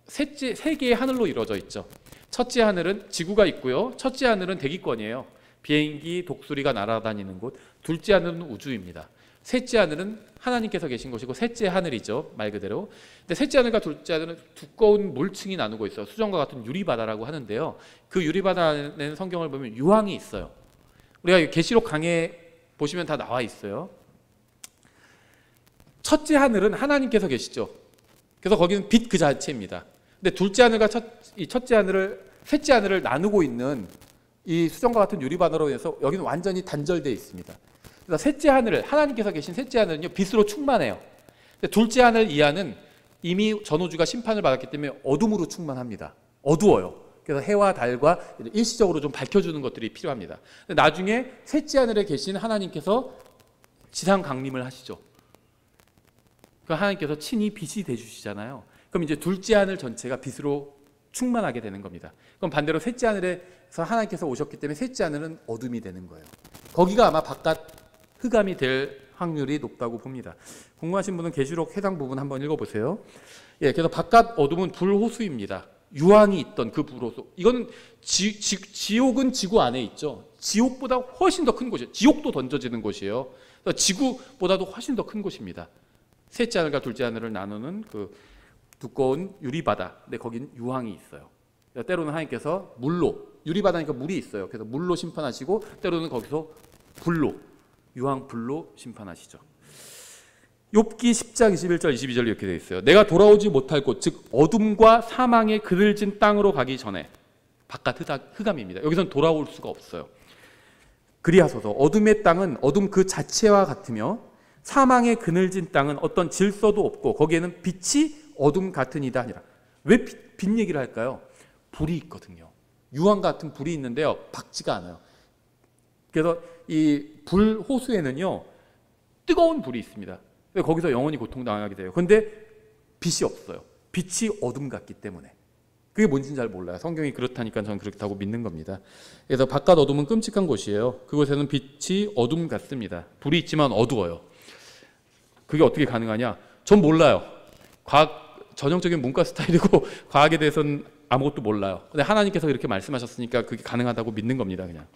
세 개의 하늘로 이루어져 있죠. 첫째 하늘은 지구가 있고요. 첫째 하늘은 대기권이에요. 비행기, 독수리가 날아다니는 곳. 둘째 하늘은 우주입니다. 셋째 하늘은 하나님께서 계신 곳이고 셋째 하늘이죠, 말 그대로. 근데 셋째 하늘과 둘째 하늘은 두꺼운 몰층이 나누고 있어요. 수정과 같은 유리바다라고 하는데요. 그 유리바다 안에는 성경을 보면 유황이 있어요. 우리가 계시록 강해 보시면 다 나와 있어요. 첫째 하늘은 하나님께서 계시죠. 그래서 거기는 빛 그 자체입니다. 근데 둘째 하늘과 첫째 하늘을, 셋째 하늘을 나누고 있는 이 수정과 같은 유리바다로 해서 여기는 완전히 단절되어 있습니다. 그래서 셋째 하늘, 하나님께서 계신 셋째 하늘은요, 빛으로 충만해요. 근데 둘째 하늘 이하는 이미 전우주가 심판을 받았기 때문에 어둠으로 충만합니다. 어두워요. 그래서 해와 달과 일시적으로 좀 밝혀주는 것들이 필요합니다. 근데 나중에 셋째 하늘에 계신 하나님께서 지상 강림을 하시죠. 그 하나님께서 친히 빛이 되주시잖아요. 그럼 이제 둘째 하늘 전체가 빛으로 충만하게 되는 겁니다. 그럼 반대로 셋째 하늘에서 하나님께서 오셨기 때문에 셋째 하늘은 어둠이 되는 거예요. 거기가 아마 바깥 흑암이 될 확률이 높다고 봅니다. 궁금하신 분은 계시록 해당 부분 한번 읽어보세요. 예, 그래서 바깥 어둠은 불호수입니다. 유황이 있던 그 불호수. 이거는 지옥은 지구 안에 있죠. 지옥보다 훨씬 더 큰 곳이에요. 지옥도 던져지는 곳이에요. 지구보다도 훨씬 더 큰 곳입니다. 셋째 하늘과 둘째 하늘을 나누는 그 두꺼운 유리바다. 근데 거긴 유황이 있어요. 때로는 하나님께서 물로, 유리바다니까 물이 있어요. 그래서 물로 심판하시고 때로는 거기서 불로, 유황 불로 심판하시죠. 욥기 10장 21절 22절 이렇게 되어 있어요. 내가 돌아오지 못할 곳, 즉 어둠과 사망의 그늘진 땅으로 가기 전에, 바깥 흑암입니다. 여기서는 돌아올 수가 없어요. 그리하소서 어둠의 땅은 어둠 그 자체와 같으며 사망의 그늘진 땅은 어떤 질서도 없고 거기에는 빛이 어둠 같으니이다 하니라. 왜 빛 얘기를 할까요? 불이 있거든요. 유황 같은 불이 있는데요, 밝지가 않아요. 그래서 이 불 호수에는요, 뜨거운 불이 있습니다. 거기서 영원히 고통당하게 돼요. 그런데 빛이 없어요. 빛이 어둠 같기 때문에. 그게 뭔지는 잘 몰라요. 성경이 그렇다니까 저는 그렇다고 믿는 겁니다. 그래서 바깥 어둠은 끔찍한 곳이에요. 그곳에는 빛이 어둠 같습니다. 불이 있지만 어두워요. 그게 어떻게 가능하냐? 전 몰라요. 전형적인 문과 스타일이고 과학에 대해서는 아무것도 몰라요. 근데 하나님께서 이렇게 말씀하셨으니까 그게 가능하다고 믿는 겁니다. 그냥.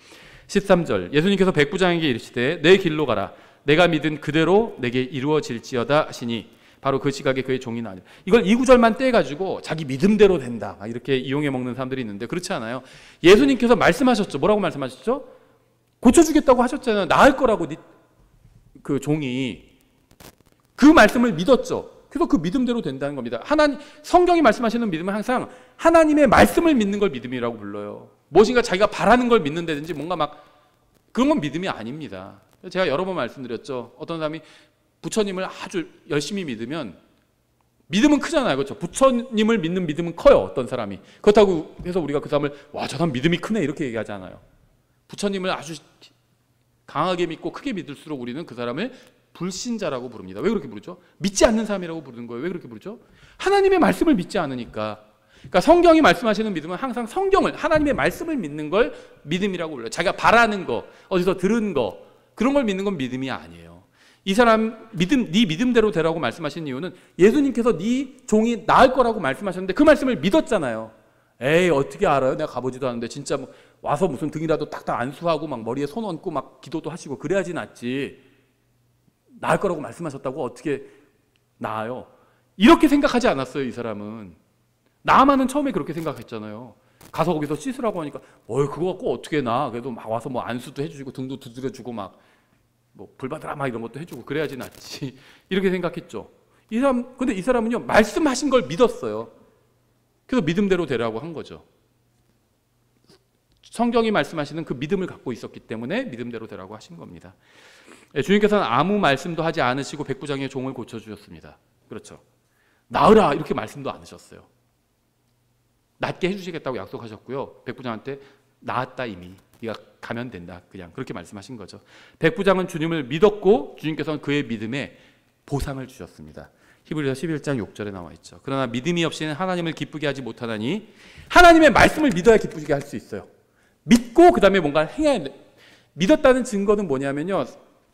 13절 예수님께서 백부장에게 이르시되 내 길로 가라. 내가 믿은 그대로 내게 이루어질지어다 하시니 바로 그 시각에 그의 종이 나으니. 이걸 이 구절만 떼가지고 자기 믿음대로 된다 이렇게 이용해 먹는 사람들이 있는데 그렇지 않아요. 예수님께서 말씀하셨죠. 뭐라고 말씀하셨죠? 고쳐주겠다고 하셨잖아요. 나을 거라고 그 종이. 그 말씀을 믿었죠. 그래서 그 믿음대로 된다는 겁니다. 성경이 말씀하시는 믿음은 항상 하나님의 말씀을 믿는 걸 믿음이라고 불러요. 무엇인가 자기가 바라는 걸 믿는다든지 뭔가 막 그런 건 믿음이 아닙니다. 제가 여러 번 말씀드렸죠. 어떤 사람이 부처님을 아주 열심히 믿으면 믿음은 크잖아요. 그렇죠? 부처님을 믿는 믿음은 커요. 어떤 사람이. 그렇다고 해서 우리가 그 사람을 와, 저 사람 믿음이 크네 이렇게 얘기하지 않아요. 부처님을 아주 강하게 믿고 크게 믿을수록 우리는 그 사람을 불신자라고 부릅니다. 왜 그렇게 부르죠? 믿지 않는 사람이라고 부르는 거예요. 왜 그렇게 부르죠? 하나님의 말씀을 믿지 않으니까. 그러니까 성경이 말씀하시는 믿음은 항상 성경을, 하나님의 말씀을 믿는 걸 믿음이라고 불러요. 자기가 바라는 거, 어디서 들은 거, 그런 걸 믿는 건 믿음이 아니에요. 이 사람 네 믿음대로 되라고 말씀하신 이유는 예수님께서 네 종이 나을 거라고 말씀하셨는데 그 말씀을 믿었잖아요. 에이 어떻게 알아요? 내가 가보지도 않는데 진짜 뭐 와서 무슨 등이라도 딱딱 안수하고 막 머리에 손 얹고 막 기도도 하시고 그래야지 낫지. 나을 거라고 말씀하셨다고 어떻게 나아요? 이렇게 생각하지 않았어요. 이 사람은. 나만은 처음에 그렇게 생각했잖아요. 가서 거기서 씻으라고 하니까 그거 갖고 어떻게 나? 그래도 막 와서 뭐 안수도 해주고 등도 두드려주고 막 뭐 불받으라 막 이런 것도 해주고 그래야지 낫지. 이렇게 생각했죠. 근데 이 사람은요, 말씀하신 걸 믿었어요. 그래서 믿음대로 되라고 한 거죠. 성경이 말씀하시는 그 믿음을 갖고 있었기 때문에 믿음대로 되라고 하신 겁니다. 주님께서는 아무 말씀도 하지 않으시고 백부장의 종을 고쳐주셨습니다. 그렇죠. 나으라 이렇게 말씀도 안 하셨어요. 낫게 해주시겠다고 약속하셨고요. 백부장한테 나았다 이미. 네가 가면 된다. 그냥 그렇게 말씀하신 거죠. 백부장은 주님을 믿었고 주님께서는 그의 믿음에 보상을 주셨습니다. 히브리서 11장 6절에 나와 있죠. 그러나 믿음이 없이는 하나님을 기쁘게 하지 못하나니 하나님의 말씀을 믿어야 기쁘게 할 수 있어요. 믿고 그 다음에 뭔가 행해야 돼. 믿었다는 증거는 뭐냐면요,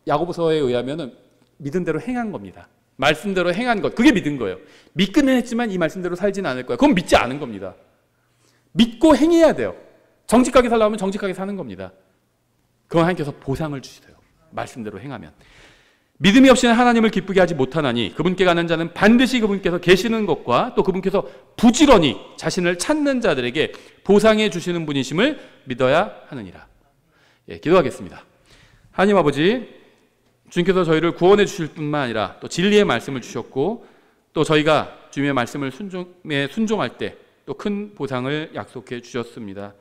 야고보서에 의하면은 믿은 대로 행한 겁니다. 말씀대로 행한 것, 그게 믿은 거예요. 믿기는 했지만 이 말씀대로 살지는 않을 거야. 그건 믿지 않은 겁니다. 믿고 행해야 돼요. 정직하게 살려면 정직하게 사는 겁니다. 그건 하나님께서 보상을 주시세요. 말씀대로 행하면. 믿음이 없이는 하나님을 기쁘게 하지 못하나니 그분께 가는 자는 반드시 그분께서 계시는 것과 또 그분께서 부지런히 자신을 찾는 자들에게 보상해 주시는 분이심을 믿어야 하느니라. 예, 기도하겠습니다. 하나님 아버지, 주님께서 저희를 구원해 주실 뿐만 아니라 또 진리의 말씀을 주셨고 또 저희가 주님의 말씀을 순종할 때 또 큰 보상을 약속해 주셨습니다.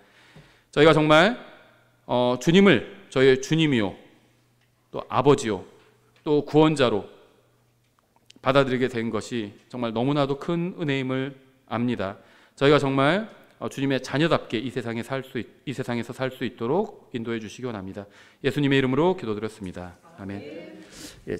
저희가 정말 주님을 저희의 주님이요 또 아버지요 또 구원자로 받아들이게 된 것이 정말 너무나도 큰 은혜임을 압니다. 저희가 정말 주님의 자녀답게 이 세상에서 살 수 있도록 인도해 주시기 원합니다. 예수님의 이름으로 기도드렸습니다. 아멘. 예,